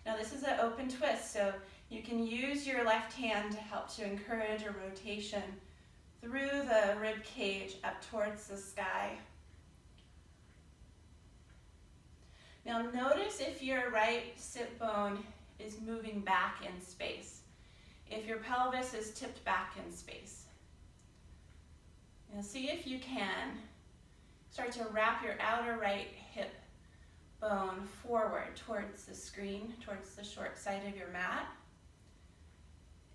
Now this is an open twist, so you can use your left hand to help to encourage a rotation through the rib cage up towards the sky. Now notice if your right sit bone is moving back in space. If your pelvis is tipped back in space. Now see if you can start to wrap your outer right hip bone forward towards the screen, towards the short side of your mat.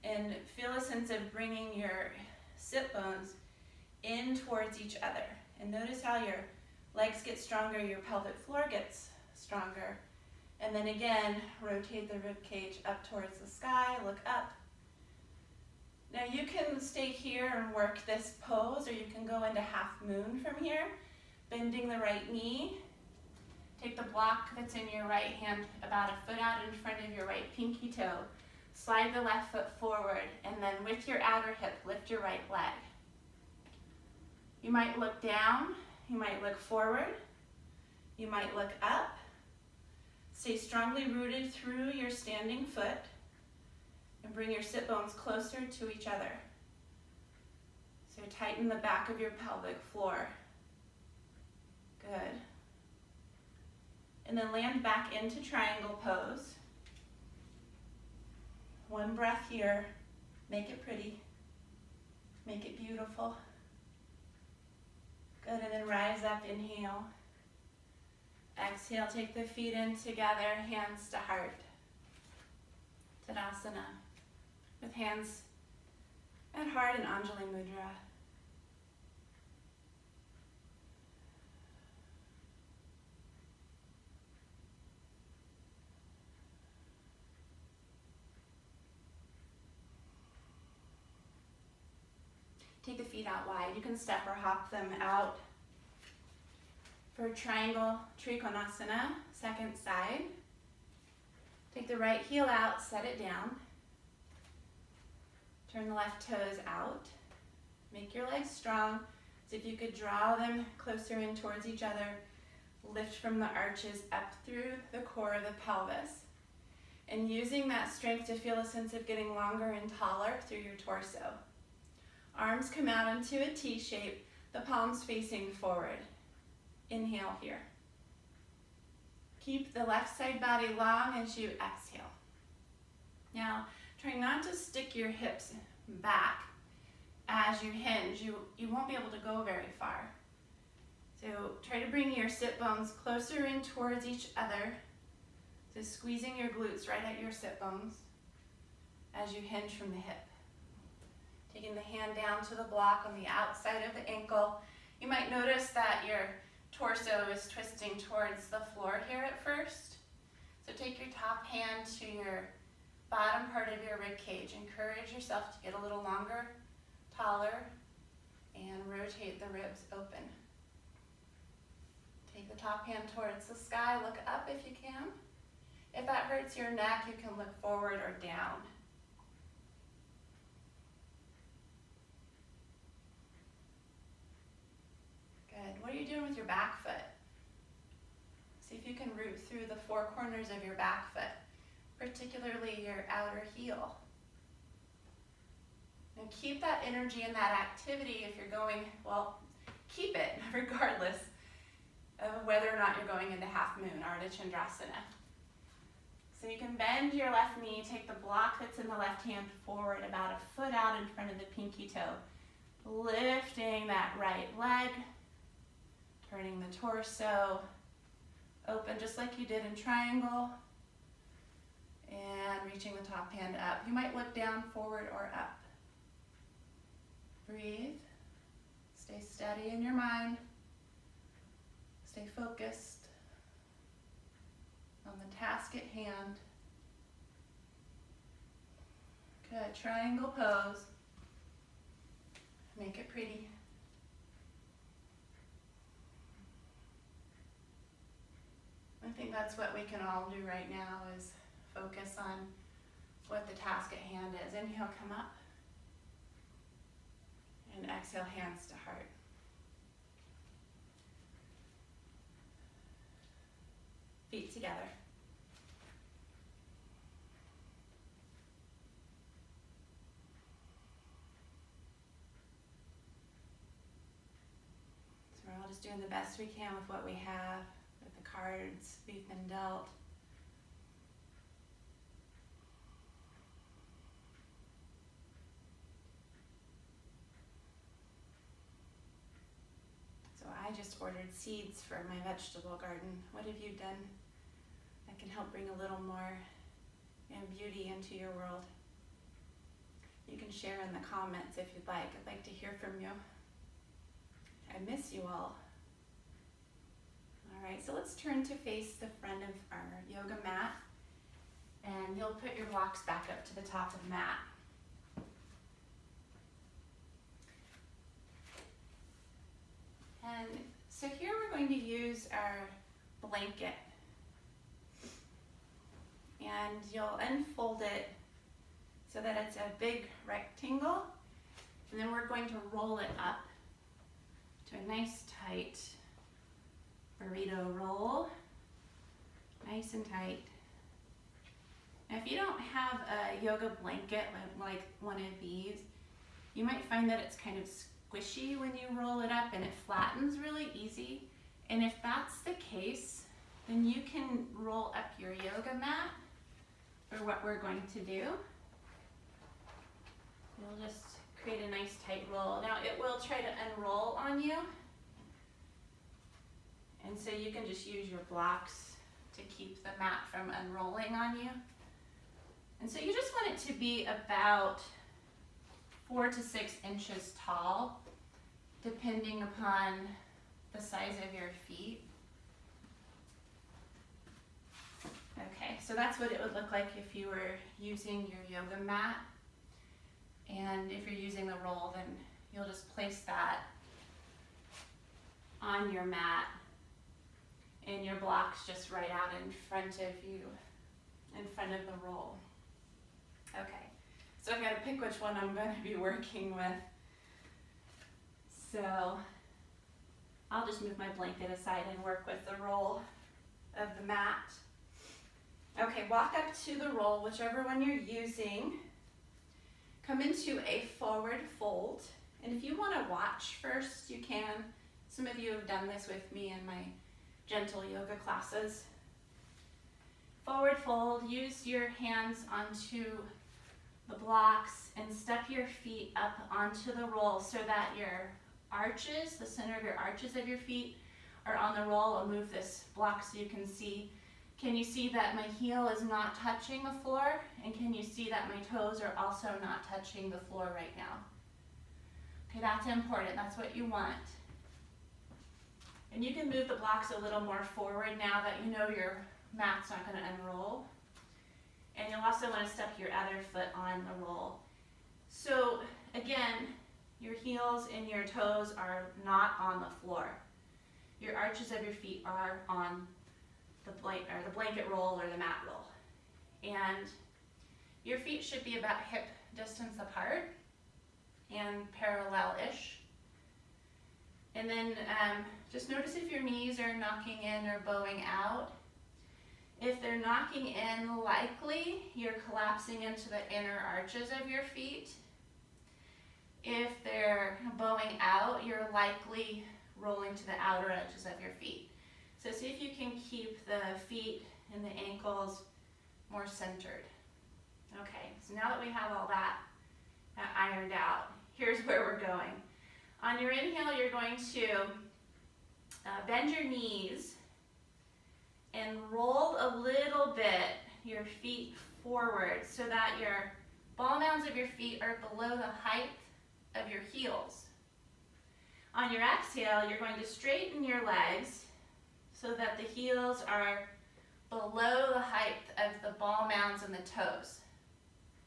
And feel a sense of bringing your sit bones in towards each other. And notice how your legs get stronger, your pelvic floor gets stronger. And then again, rotate the rib cage up towards the sky, look up. Now you can stay here and work this pose, or you can go into half moon from here, bending the right knee. Take the block that's in your right hand about a foot out in front of your right pinky toe. Slide the left foot forward, and then with your outer hip, lift your right leg. You might look down, you might look forward, you might look up. Stay strongly rooted through your standing foot. And bring your sit bones closer to each other. So tighten the back of your pelvic floor. Good. And then land back into triangle pose. One breath here. Make it pretty. Make it beautiful. Good, and then rise up, inhale. Exhale, take the feet in together, hands to heart. Tadasana. With hands at heart in Anjali Mudra. Take the feet out wide. You can step or hop them out. For triangle Trikonasana, second side. Take the right heel out, set it down. Turn the left toes out. Make your legs strong. So if you could draw them closer in towards each other, lift from the arches up through the core of the pelvis. And using that strength to feel a sense of getting longer and taller through your torso. Arms come out into a T shape, the palms facing forward. Inhale here. Keep the left side body long as you exhale. Now, try not to stick your hips back as you hinge. You won't be able to go very far. So try to bring your sit bones closer in towards each other. So squeezing your glutes right at your sit bones as you hinge from the hip. Taking the hand down to the block on the outside of the ankle. You might notice that your torso is twisting towards the floor here at first. So take your top hand to your bottom part of your rib cage. Encourage yourself to get a little longer, taller, and rotate the ribs open. Take the top hand towards the sky. Look up if you can. If that hurts your neck, you can look forward or down. Good. What are you doing with your back foot? See if you can root through the four corners of your back foot, particularly your outer heel. Now keep that energy and that activity if you're going, well, keep it regardless of whether or not you're going into half moon, Ardha Chandrasana. So you can bend your left knee, take the block that's in the left hand forward about a foot out in front of the pinky toe, lifting that right leg, turning the torso open just like you did in triangle, and reaching the top hand up. You might look down, forward, or up. Breathe. Stay steady in your mind. Stay focused on the task at hand. Good. Triangle pose. Make it pretty. I think that's what we can all do right now is focus on what the task at hand is. Inhale, come up. And exhale, hands to heart. Feet together. So we're all just doing the best we can with what we have, with the cards we've been dealt. So I just ordered seeds for my vegetable garden. What have you done that can help bring a little more beauty into your world? You can share in the comments if you'd like. I'd like to hear from you. I miss you all. All right, so let's turn to face the front of our yoga mat, and you'll put your blocks back up to the top of the mat. And so here we're going to use our blanket, and you'll unfold it so that it's a big rectangle, and then we're going to roll it up to a nice tight burrito roll, nice and tight. Now, if you don't have a yoga blanket like one of these, you might find that it's kind of squishy when you roll it up and it flattens really easy. And if that's the case, then you can roll up your yoga mat for what we're going to do. You'll just create a nice tight roll. Now it will try to unroll on you. And so you can just use your blocks to keep the mat from unrolling on you. And so you just want it to be about 4 to 6 inches tall, depending upon the size of your feet. Okay, so that's what it would look like if you were using your yoga mat. And if you're using the roll, then you'll just place that on your mat and your blocks just right out in front of you, in front of the roll. Okay, so I've got to pick which one I'm going to be working with. So I'll just move my blanket aside and work with the roll of the mat. Okay, walk up to the roll, whichever one you're using. Come into a forward fold. And if you want to watch first, you can. Some of you have done this with me in my gentle yoga classes. Forward fold, use your hands onto the blocks and step your feet up onto the roll so that your arches, the center of your arches of your feet are on the roll. I'll move this block so you can see. Can you see that my heel is not touching the floor? And can you see that my toes are also not touching the floor right now? Okay, that's important. That's what you want. And you can move the blocks a little more forward now that you know your mat's not going to unroll. And you'll also want to step your other foot on the roll. So again, your heels and your toes are not on the floor. Your arches of your feet are on the blanket roll or the mat roll. And your feet should be about hip distance apart and parallel-ish. And then just notice if your knees are knocking in or bowing out. If they're knocking in, likely you're collapsing into the inner arches of your feet. If they're bowing out, you're likely rolling to the outer edges of your feet. So see if you can keep the feet and the ankles more centered. Okay, so now that we have all that ironed out, here's where we're going. On your inhale, you're going to bend your knees and roll a little bit your feet forward so that your ball mounds of your feet are below the height of your heels. On your exhale, you're going to straighten your legs so that the heels are below the height of the ball mounds and the toes.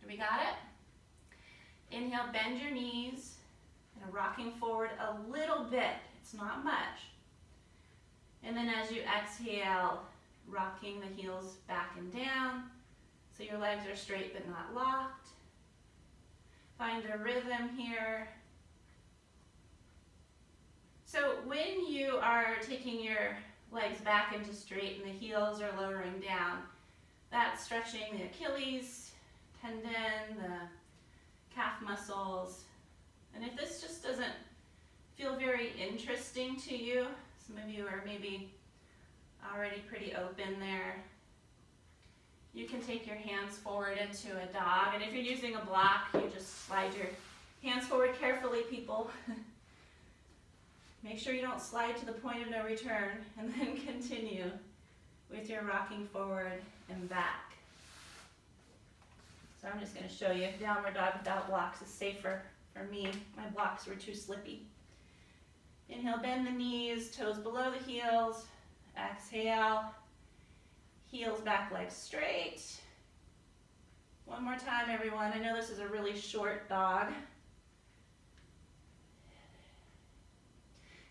Do we got it? Inhale, bend your knees and rocking forward a little bit. It's not much. And then as you exhale, rocking the heels back and down so your legs are straight but not locked. Find a rhythm here. So when you are taking your legs back into straight and the heels are lowering down, that's stretching the Achilles tendon, the calf muscles. And if this just doesn't feel very interesting to you, some of you are maybe already pretty open there, you can take your hands forward into a dog. And if you're using a block, you just slide your hands forward carefully, people. Make sure you don't slide to the point of no return, and then continue with your rocking forward and back. So I'm just going to show you downward dog without blocks is safer for me. My blocks were too slippy. Inhale, bend the knees, toes below the heels. Exhale, heels back, legs straight. One more time, everyone. I know this is a really short dog.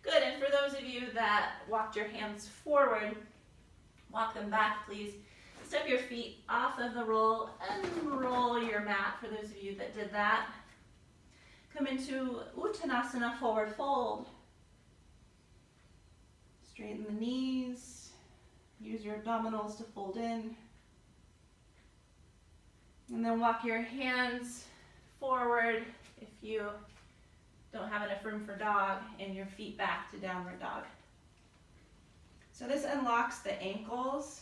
Good, and for those of you that walked your hands forward, walk them back, please. Step your feet off of the roll and roll your mat for those of you that did that. Come into Uttanasana, forward fold. Straighten the knees. Use your abdominals to fold in. And then walk your hands forward if you don't have enough room for dog, and your feet back to downward dog. So this unlocks the ankles.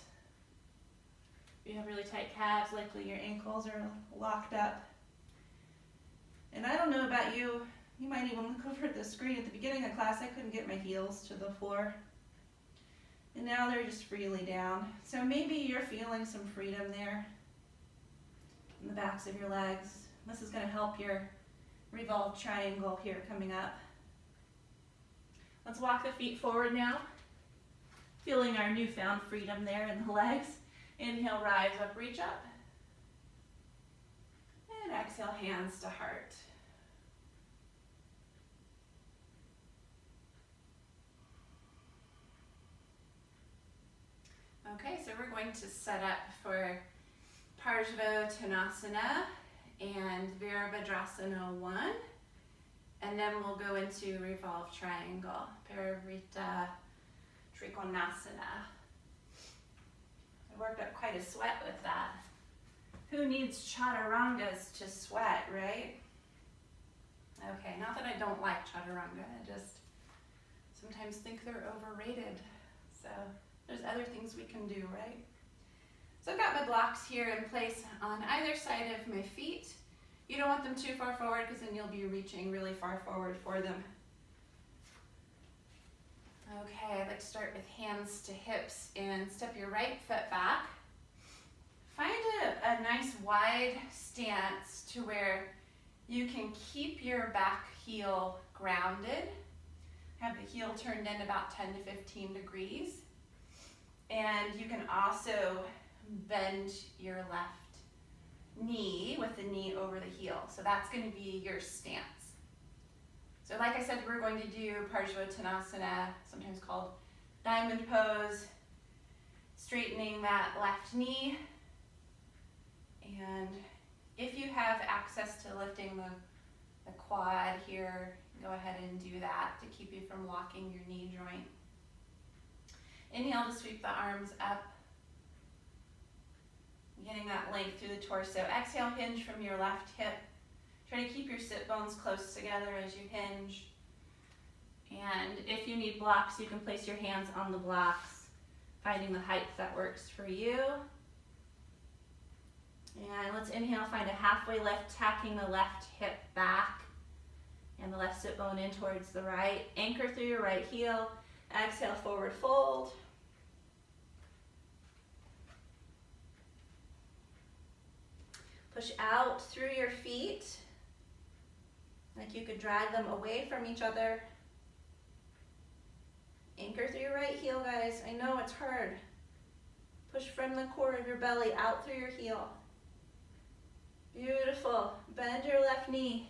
If you have really tight calves, likely your ankles are locked up. And I don't know about you, you might even look over at the screen. At the beginning of class, I couldn't get my heels to the floor. And now they're just freely down. So maybe you're feeling some freedom there in the backs of your legs. This is going to help your revolved triangle here coming up. Let's walk the feet forward now. Feeling our newfound freedom there in the legs. Inhale, rise up, reach up. And exhale, hands to heart. Okay, so we're going to set up for Parsvottanasana and Virabhadrasana 1, and then we'll go into revolved triangle, Parivrtta Trikonasana. I worked up quite a sweat with that. Who needs Chatarangas to sweat, right? Okay, not that I don't like Chaturanga, I just sometimes think they're overrated. So there's other things we can do, right? So I've got my blocks here in place on either side of my feet. You don't want them too far forward because then you'll be reaching really far forward for them. Okay, I'd like to start with hands to hips and step your right foot back. Find a nice wide stance to where you can keep your back heel grounded. Have the heel turned in about 10 to 15 degrees. And you can also bend your left knee with the knee over the heel. So that's going to be your stance. So like I said, we're going to do Parsvottanasana, sometimes called diamond pose, straightening that left knee. And if you have access to lifting the quad here, go ahead and do that to keep you from locking your knee joint. Inhale to sweep the arms up, getting that length through the torso. Exhale, hinge from your left hip. Try to keep your sit bones close together as you hinge. And if you need blocks, you can place your hands on the blocks, finding the height that works for you. And let's inhale, find a halfway lift, tacking the left hip back and the left sit bone in towards the right. Anchor through your right heel. Exhale, forward fold. Push out through your feet, like you could drag them away from each other. Anchor through your right heel, guys. I know it's hard. Push from the core of your belly out through your heel. Beautiful. Bend your left knee.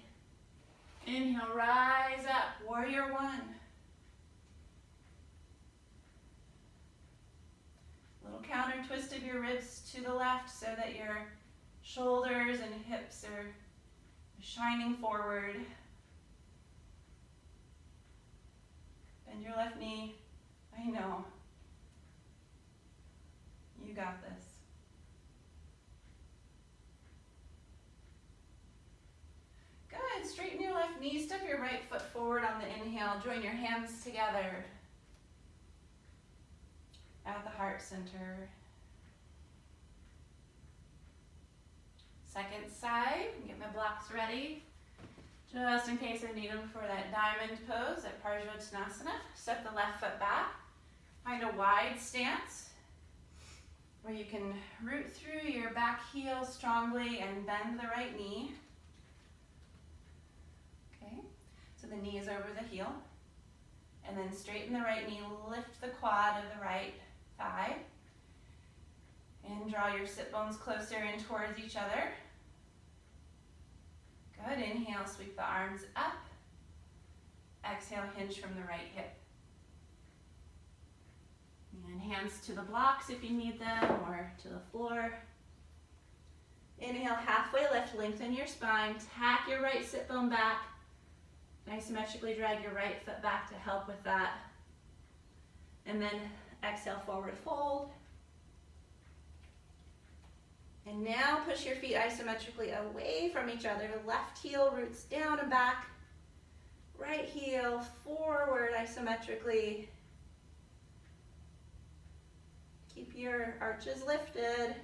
Inhale, rise up. Warrior 1. Little counter twist of your ribs to the left so that your shoulders and hips are shining forward. Bend your left knee. I know. You got this. Good. Straighten your left knee. Step your right foot forward on the inhale. Join your hands together at the heart center. Second side. Get my blocks ready, just in case I need them for that diamond pose at Parsvottanasana. Step the left foot back. Find a wide stance where you can root through your back heel strongly and bend the right knee. Okay, so the knee is over the heel. And then straighten the right knee, lift the quad of the right thigh. And draw your sit bones closer in towards each other. Good. Inhale, sweep the arms up. Exhale, hinge from the right hip. And hands to the blocks if you need them, or to the floor. Inhale, halfway lift, lengthen your spine. Tack your right sit bone back. Isometrically drag your right foot back to help with that. And then exhale, forward fold. And now push your feet isometrically away from each other. Left heel roots down and back. Right heel forward isometrically. Keep your arches lifted.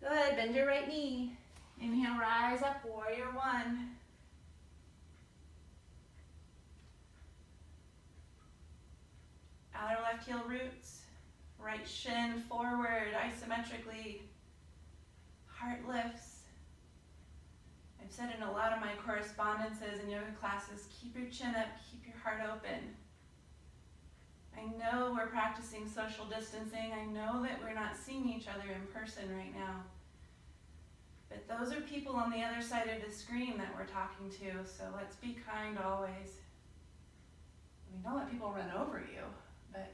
Good, bend your right knee. Inhale, rise up, warrior one. Outer left heel roots, right shin forward isometrically, heart lifts. I've said in a lot of my correspondences and yoga classes, keep your chin up, keep your heart open. I know we're practicing social distancing. I know that we're not seeing each other in person right now. But those are people on the other side of the screen that we're talking to, so let's be kind always. I mean, don't let people run over you, but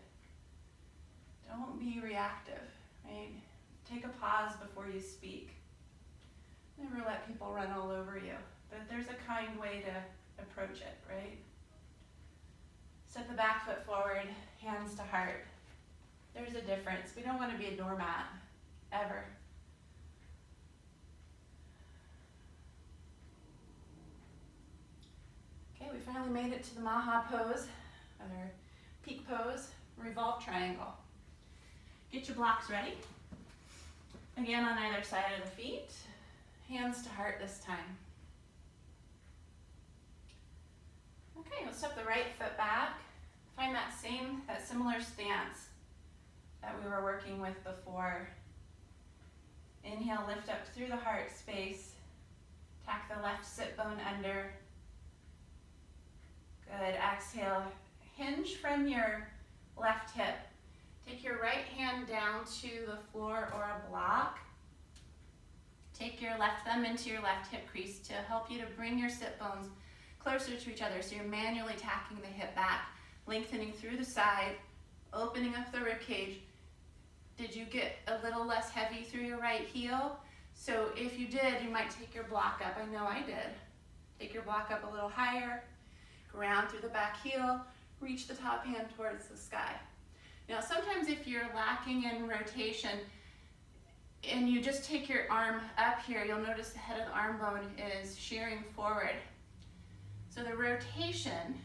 don't be reactive, right? Take a pause before you speak. Never let people run all over you, but there's a kind way to approach it, right? Step the back foot forward, hands to heart. There's a difference. We don't want to be a doormat, ever. Okay, we finally made it to the Maha pose, or peak pose, revolved triangle. Get your blocks ready. Again, on either side of the feet. Hands to heart this time. Okay, we'll step the right foot back. Find that similar stance that we were working with before. Inhale, lift up through the heart space. Tack the left sit bone under. Good, exhale, hinge from your left hip. Take your right hand down to the floor or a block. Take your left thumb into your left hip crease to help you to bring your sit bones closer to each other. So you're manually tacking the hip back, lengthening through the side, opening up the rib cage. Did you get a little less heavy through your right heel? So if you did, you might take your block up. I know I did. Take your block up a little higher, ground through the back heel, reach the top hand towards the sky. Now sometimes if you're lacking in rotation, and you just take your arm up here, you'll notice the head of the arm bone is shearing forward. So the rotation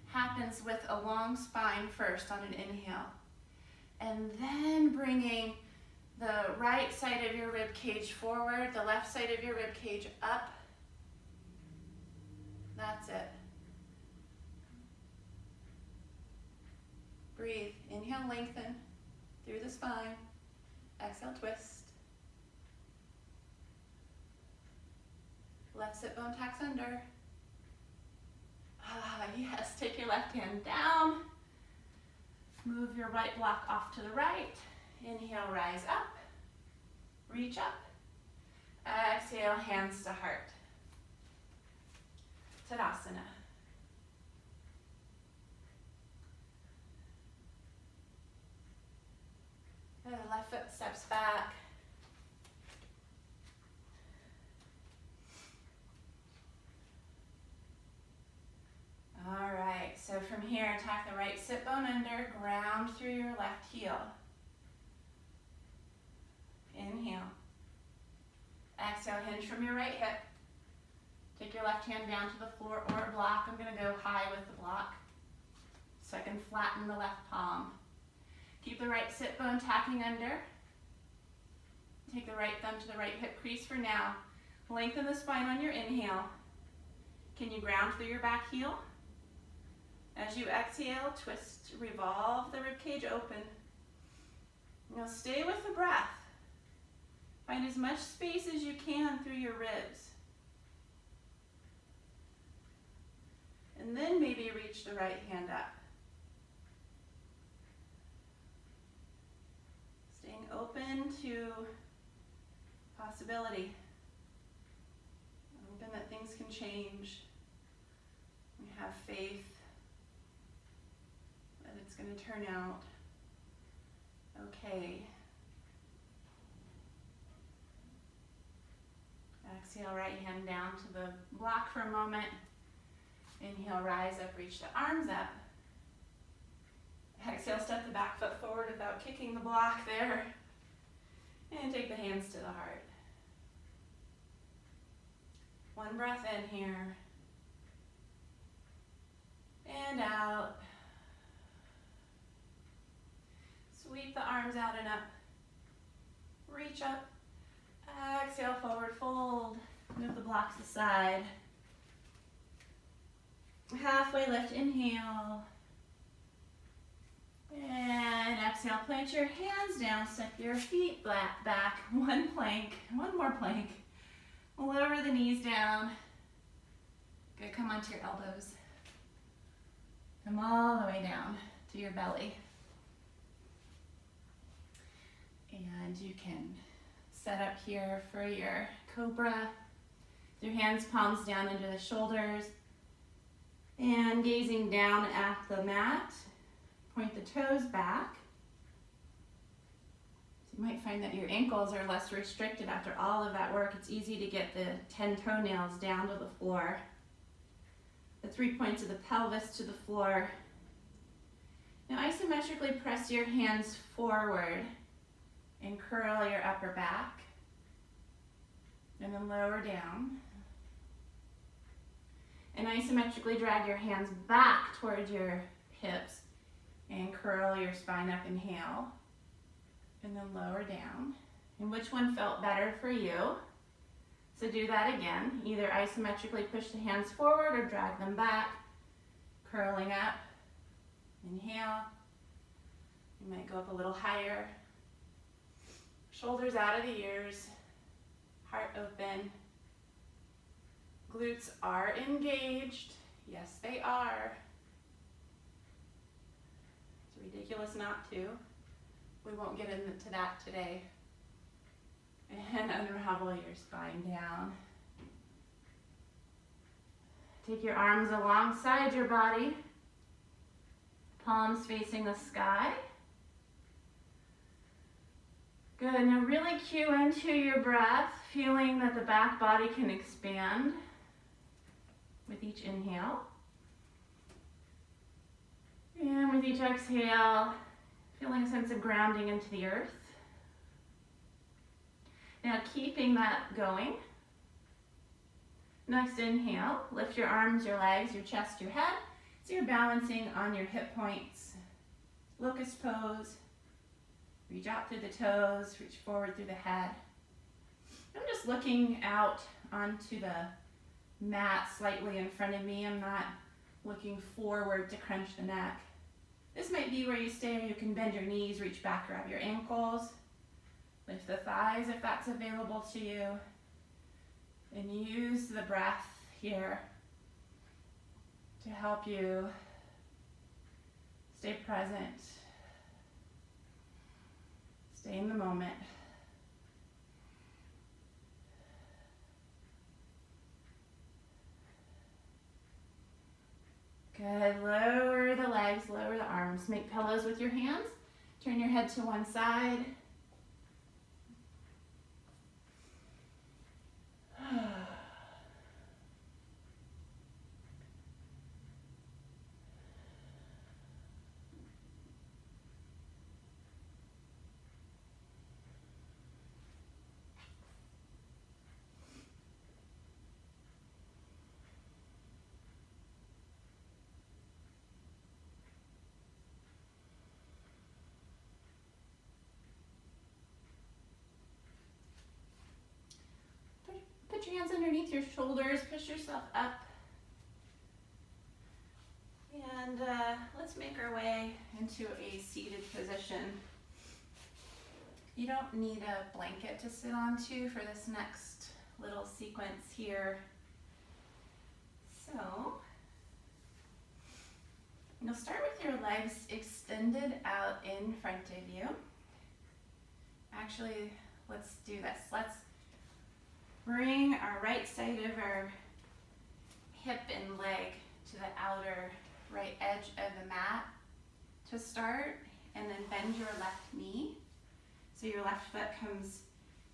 happens with a long spine first on an inhale. And then bringing the right side of your rib cage forward, the left side of your rib cage up. That's it. Breathe. Inhale, lengthen through the spine. Exhale, twist. Left sit bone tacks under. Ah, yes, take your left hand down. Move your right block off to the right. Inhale, rise up. Reach up. Exhale, hands to heart. Tadasana. Good, left foot steps back. All right, so from here, tack the right sit bone under, ground through your left heel. Inhale. Exhale, hinge from your right hip. Take your left hand down to the floor or a block. I'm gonna go high with the block so I can flatten the left palm. Keep the right sit bone tacking under. Take the right thumb to the right hip crease for now. Lengthen the spine on your inhale. Can you ground through your back heel? As you exhale, twist, revolve the ribcage open. Now stay with the breath. Find as much space as you can through your ribs. And then maybe reach the right hand up. Staying open to possibility. Open that things can change. We have faith that it's going to turn out okay. Exhale, right hand down to the block for a moment. Inhale, rise up, reach the arms up. Exhale, step the back foot forward without kicking the block there. And take the hands to the heart. One breath in here. And out. Sweep the arms out and up. Reach up. Exhale, forward fold. Move the blocks aside. Halfway lift, inhale. And exhale, plant your hands down, step your feet back. One more plank. Lower the knees down. Good, come onto your elbows. Come all the way down to your belly. And you can set up here for your cobra. Your hands, palms down under the shoulders. And gazing down at the mat. Point the toes back. So you might find that your ankles are less restricted after all of that work. It's easy to get the 10 toenails down to the floor. The 3 points of the pelvis to the floor. Now isometrically press your hands forward and curl your upper back. And then lower down. And isometrically drag your hands back towards your hips and curl your spine up, inhale. And then lower down. And which one felt better for you? So do that again. Either isometrically push the hands forward or drag them back. Curling up. Inhale. You might go up a little higher. Shoulders out of the ears. Heart open. Glutes are engaged. Yes, they are. It's ridiculous not to. We won't get into that today. And unravel your spine down. Take your arms alongside your body. Palms facing the sky. Good, now really cue into your breath, feeling that the back body can expand with each inhale. And with each exhale, feeling a sense of grounding into the earth. Now keeping that going. Next inhale, lift your arms, your legs, your chest, your head. So you're balancing on your hip points. Locust pose. Reach out through the toes, reach forward through the head. I'm just looking out onto the mat slightly in front of me. I'm not looking forward to crunch the neck. This might be where you stay, or you can bend your knees, reach back, grab your ankles. Lift the thighs if that's available to you. And use the breath here to help you stay present. Stay in the moment. Good, lower the legs, lower the arms. Make pillows with your hands. Turn your head to one side. Put your hands underneath your shoulders, push yourself up. And let's make our way into a seated position. You don't need a blanket to sit onto for this next little sequence here. So, you'll start with your legs extended out in front of you. Actually, let's do this. Let's bring our right side of our hip and leg to the outer right edge of the mat to start, and then bend your left knee. So your left foot comes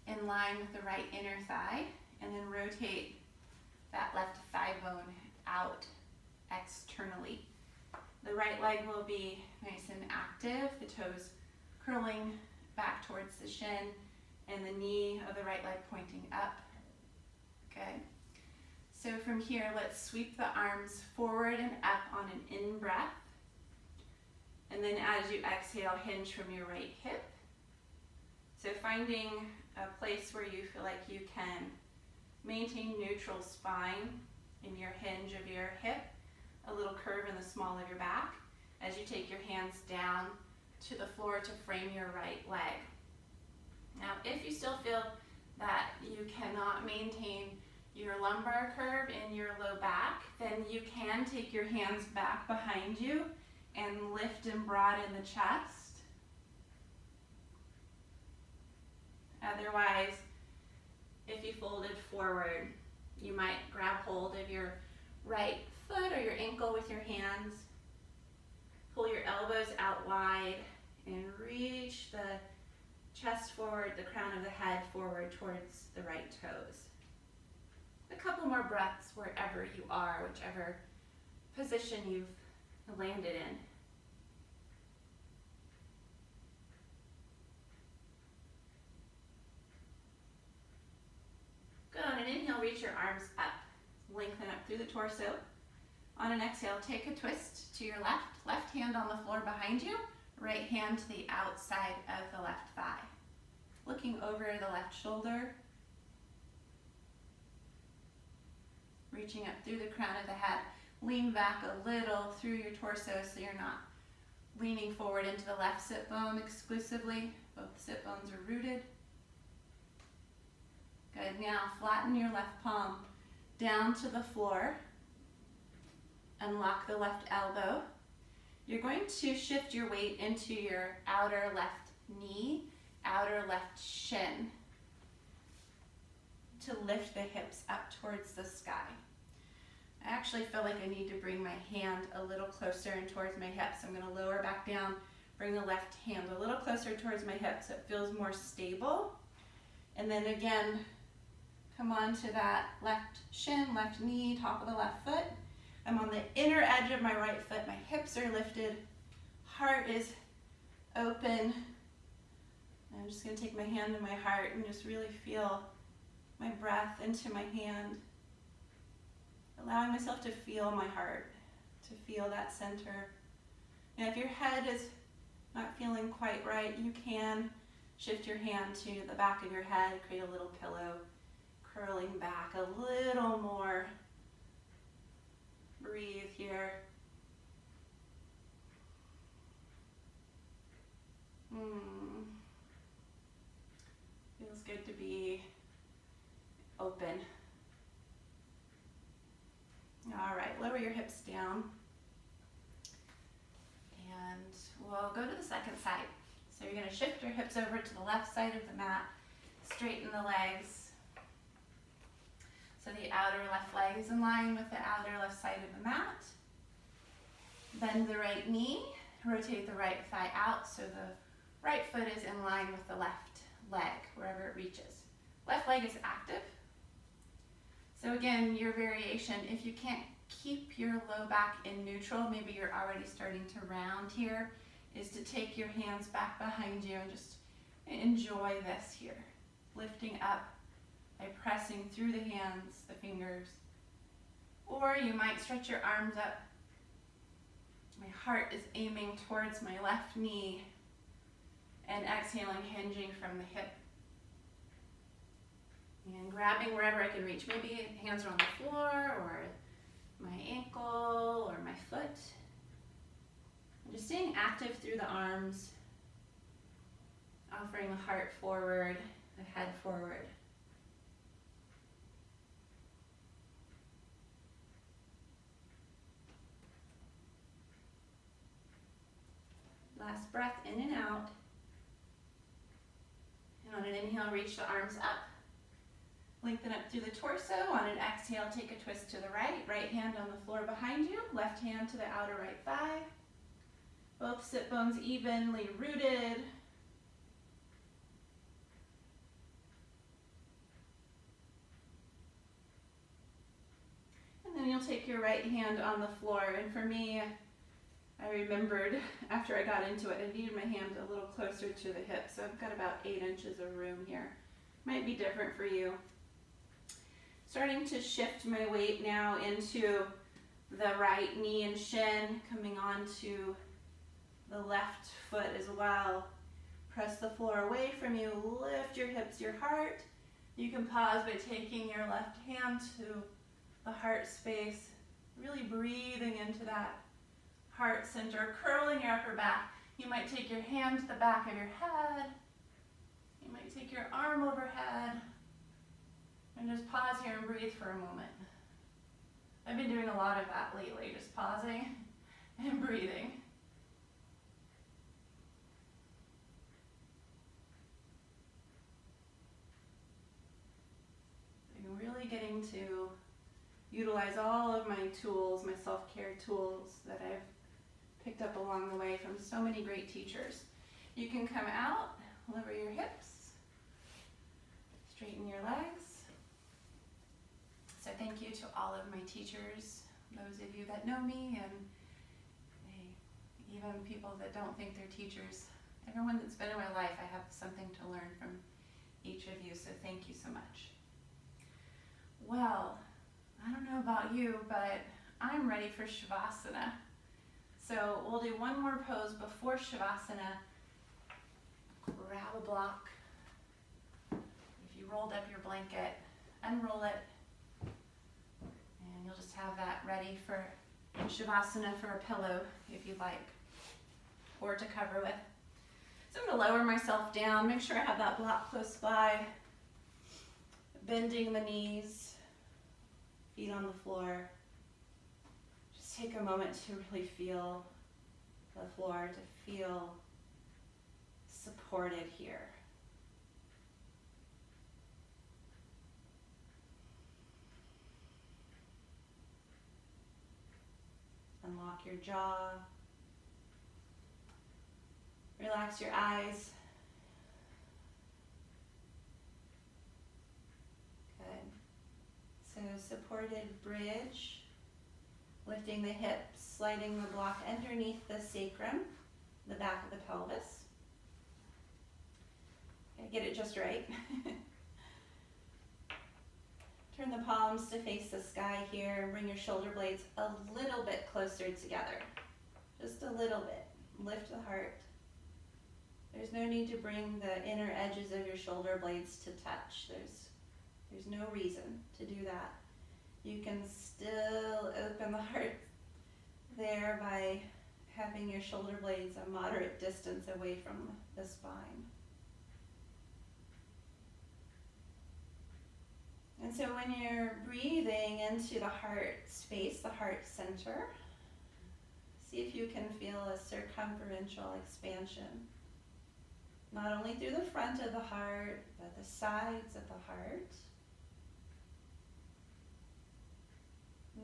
in line with the right inner thigh, and then rotate that left thigh bone out externally. The The right leg will be nice and active, the toes curling back towards the shin and the knee of the right leg pointing up. Good. So from here, let's sweep the arms forward and up on an in-breath. And then as you exhale, hinge from your right hip. So finding a place where you feel like you can maintain neutral spine in your hinge of your hip, a little curve in the small of your back as you take your hands down to the floor to frame your right leg. Now, if you still feel that you cannot maintain your lumbar curve in your low back, then you can take your hands back behind you and lift and broaden the chest. Otherwise, if you folded forward, you might grab hold of your right foot or your ankle with your hands. Pull your elbows out wide and reach the chest forward, the crown of the head forward towards the right toes. A couple more breaths wherever you are, whichever position you've landed in. Good. On an inhale, reach your arms up. Lengthen up through the torso. On an exhale, take a twist to your left. Left hand on the floor behind you. Right hand to the outside of the left thigh. Looking over the left shoulder. Reaching up through the crown of the head. Lean back a little through your torso so you're not leaning forward into the left sit bone exclusively. Both sit bones are rooted. Good. Now flatten your left palm down to the floor. Unlock the left elbow. You're going to shift your weight into your outer left knee, outer left shin to lift the hips up towards the sky. I actually feel like I need to bring my hand a little closer and towards my hips. I'm going to lower back down, bring the left hand a little closer towards my hips so it feels more stable. And then again, come on to that left shin, left knee, top of the left foot. I'm on the inner edge of my right foot. My hips are lifted. Heart is open. I'm just going to take my hand to my heart and just really feel my breath into my hand. Allowing myself to feel my heart, to feel that center. And if your head is not feeling quite right, you can shift your hand to the back of your head, create a little pillow, curling back a little more. Breathe here. Feels good to be open. All right, lower your hips down. And we'll go to the second side. So you're going to shift your hips over to the left side of the mat, straighten the legs. So the outer left leg is in line with the outer left side of the mat. Bend the right knee, rotate the right thigh out so the right foot is in line with the left leg, wherever it reaches. Left leg is active. So again, your variation, if you can't keep your low back in neutral, maybe you're already starting to round here, is to take your hands back behind you and just enjoy this here. Lifting up by pressing through the hands, the fingers. Or you might stretch your arms up. My heart is aiming towards my left knee and exhaling, hinging from the hip. And grabbing wherever I can reach. Maybe hands are on the floor or my ankle or my foot. And just staying active through the arms, offering the heart forward, the head forward. Last breath in and out. And on an inhale, reach the arms up. Lengthen up through the torso. On an exhale, take a twist to the right. Right hand on the floor behind you. Left hand to the outer right thigh. Both sit bones evenly rooted. And then you'll take your right hand on the floor. And for me, I remembered after I got into it, I needed my hand a little closer to the hip, so I've got about 8 inches of room here. Might be different for you. Starting to shift my weight now into the right knee and shin, coming onto the left foot as well. Press the floor away from you, lift your hips, your heart. You can pause by taking your left hand to the heart space, really breathing into that heart center, curling your upper back. You might take your hand to the back of your head. You might take your arm overhead. And just pause here and breathe for a moment. I've been doing a lot of that lately, just pausing and breathing. I'm really getting to utilize all of my tools, my self-care tools that I've picked up along the way from so many great teachers. You can come out, lower your hips, straighten your legs. So thank you to all of my teachers, those of you that know me, and even people that don't think they're teachers. Everyone that's been in my life, I have something to learn from each of you, so thank you so much. Well, I don't know about you, but I'm ready for Shavasana. So we'll do one more pose before Shavasana. Grab a block. If you rolled up your blanket, unroll it, and you'll just have that ready for Shavasana for a pillow if you'd like, or to cover with. So I'm going to lower myself down, make sure I have that block close by, bending the knees, feet on the floor. Just take a moment to really feel the floor, to feel supported here. Unlock your jaw. Relax your eyes. Good. So supported bridge, lifting the hips, sliding the block underneath the sacrum, the back of the pelvis. Gotta get it just right. Turn the palms to face the sky here and bring your shoulder blades a little bit closer together. Just a little bit. Lift the heart. There's no need to bring the inner edges of your shoulder blades to touch. There's no reason to do that. You can still open the heart there by having your shoulder blades a moderate distance away from the spine. And so when you're breathing into the heart space, the heart center, see if you can feel a circumferential expansion. Not only through the front of the heart, but the sides of the heart.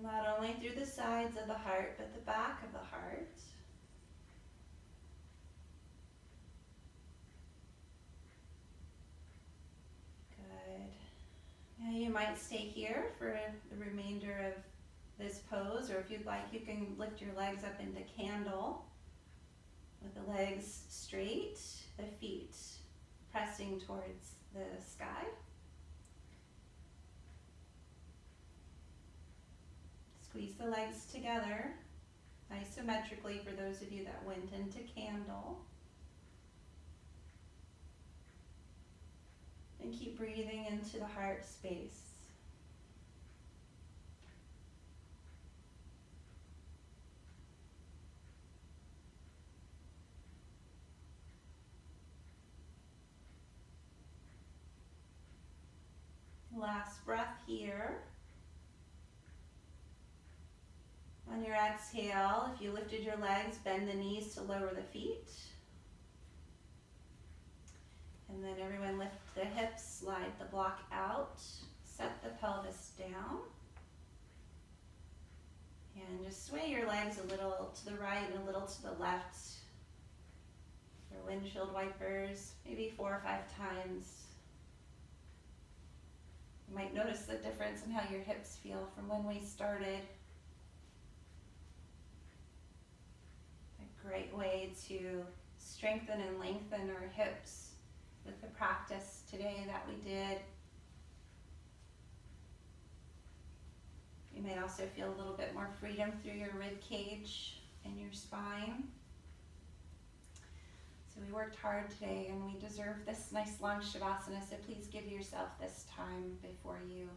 Not only through the sides of the heart, but the back of the heart. Good. Now you might stay here for the remainder of this pose, or if you'd like, you can lift your legs up into candle with the legs straight, the feet pressing towards the sky. Squeeze the legs together isometrically for those of you that went into candle. And keep breathing into the heart space. Last breath here. On your exhale, if you lifted your legs, bend the knees to lower the feet. And then everyone lift the hips, slide the block out, set the pelvis down. And just sway your legs a little to the right and a little to the left. Your windshield wipers, maybe 4 or 5 times. You might notice the difference in how your hips feel from when we started. to strengthen and lengthen our hips with the practice today that we did. You may also feel a little bit more freedom through your rib cage and your spine. So we worked hard today and we deserve this nice long Shavasana, so please give yourself this time before you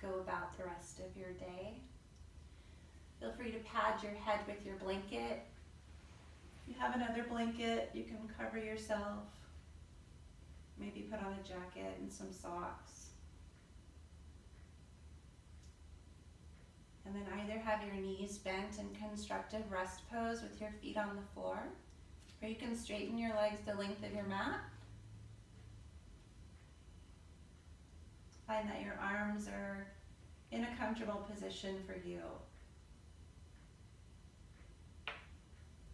go about the rest of your day. Feel free to pad your head with your blanket. If you have another blanket, you can cover yourself. Maybe put on a jacket and some socks. And then either have your knees bent in constructive rest pose with your feet on the floor, or you can straighten your legs the length of your mat. Find that your arms are in a comfortable position for you.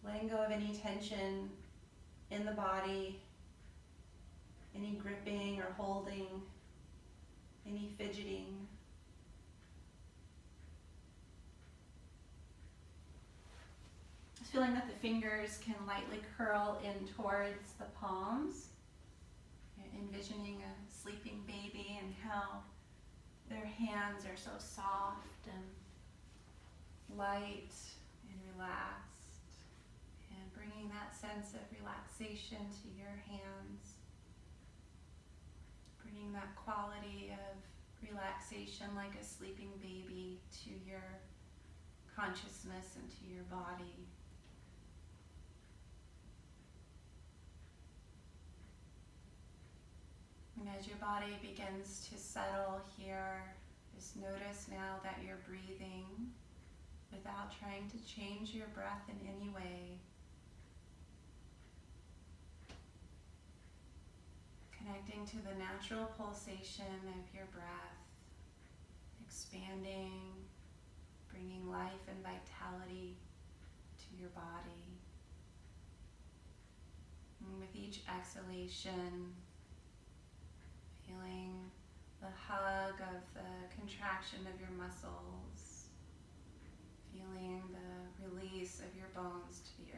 Letting go of any tension in the body, any gripping or holding, any fidgeting. Just feeling that the fingers can lightly curl in towards the palms. You're envisioning a sleeping baby and how their hands are so soft and light and relaxed, and bringing that sense of relaxation to your hands, bringing that quality of relaxation like a sleeping baby to your consciousness and to your body. And as your body begins to settle here, just notice now that you're breathing without trying to change your breath in any way. Connecting to the natural pulsation of your breath, expanding, bringing life and vitality to your body. And with each exhalation, feeling the hug of the contraction of your muscles, feeling the release of your bones to the earth.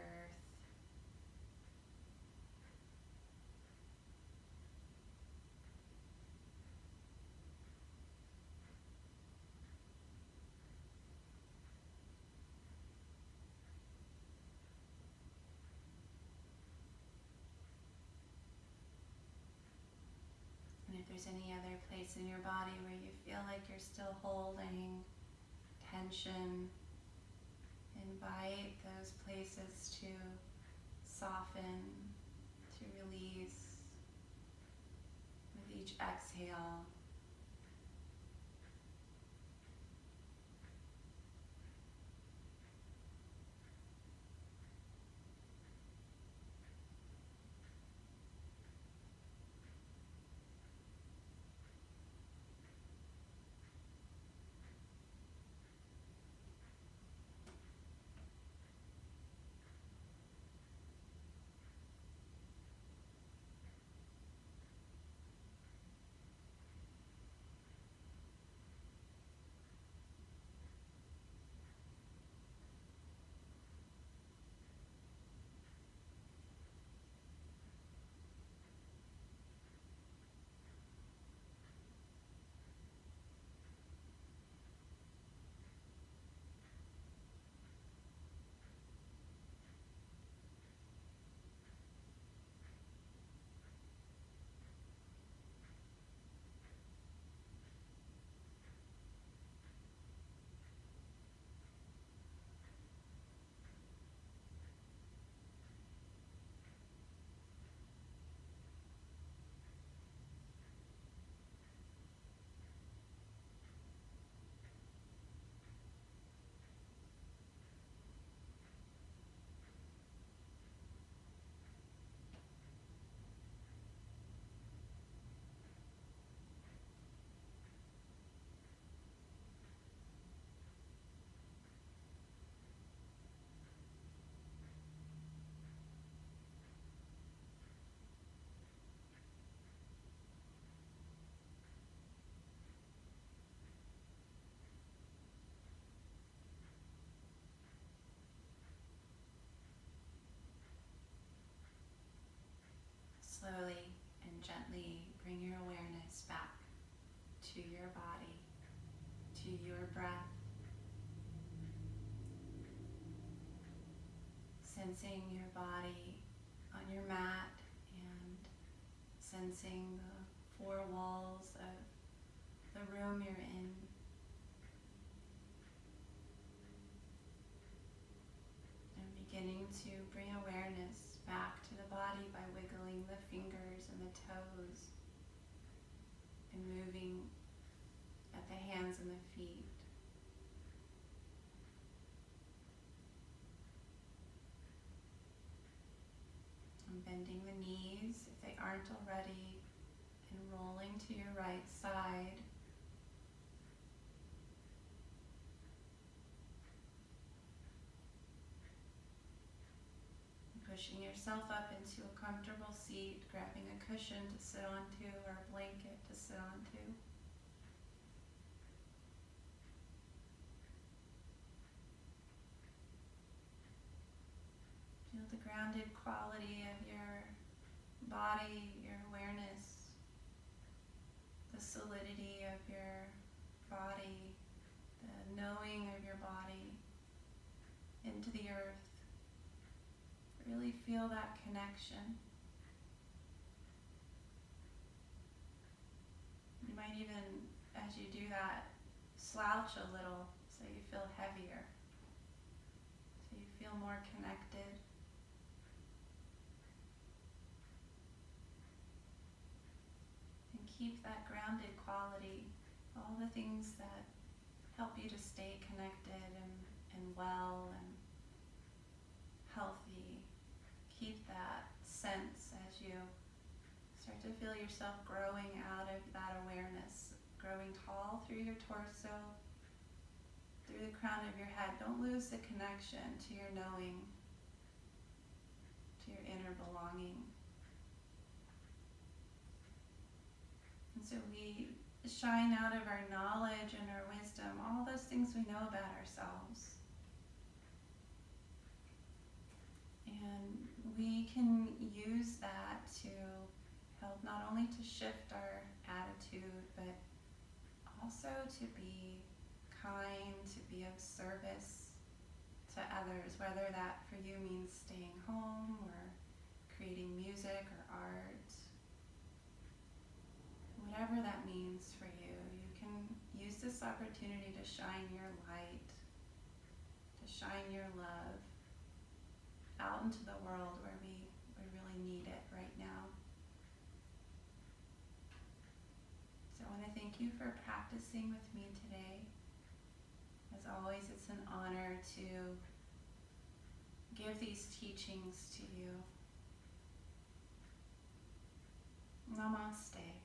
And if there's any other place in your body where you feel like you're still holding tension, invite those places to soften, to release with each exhale. gently bring your awareness back to your body, to your breath, sensing your body on your mat and sensing the four walls of the room you're in. And beginning to bring awareness back to the body by wiggling the fingers and the toes and moving at the hands and the feet. And bending the knees if they aren't already, and rolling to your right side. Pushing yourself up into a comfortable seat, grabbing a cushion to sit onto or a blanket to sit onto. Feel the grounded quality of your body, your awareness, the solidity of your body, the knowing of your body into the earth. Really feel that connection. You might even, as you do that, slouch a little so you feel heavier, so you feel more connected. And keep that grounded quality, all the things that help you to stay connected and well and healthy. Keep that sense as you start to feel yourself growing out of that awareness, growing tall through your torso, through the crown of your head. Don't lose the connection to your knowing, to your inner belonging. And so we shine out of our knowledge and our wisdom, all those things we know about ourselves. And we can use that to help not only to shift our attitude, but also to be kind, to be of service to others, whether that for you means staying home or creating music or art. Whatever that means for you, you can use this opportunity to shine your light, to shine your love out into the world where we really need it right now. So I want to thank you for practicing with me today. As always, it's an honor to give these teachings to you. Namaste.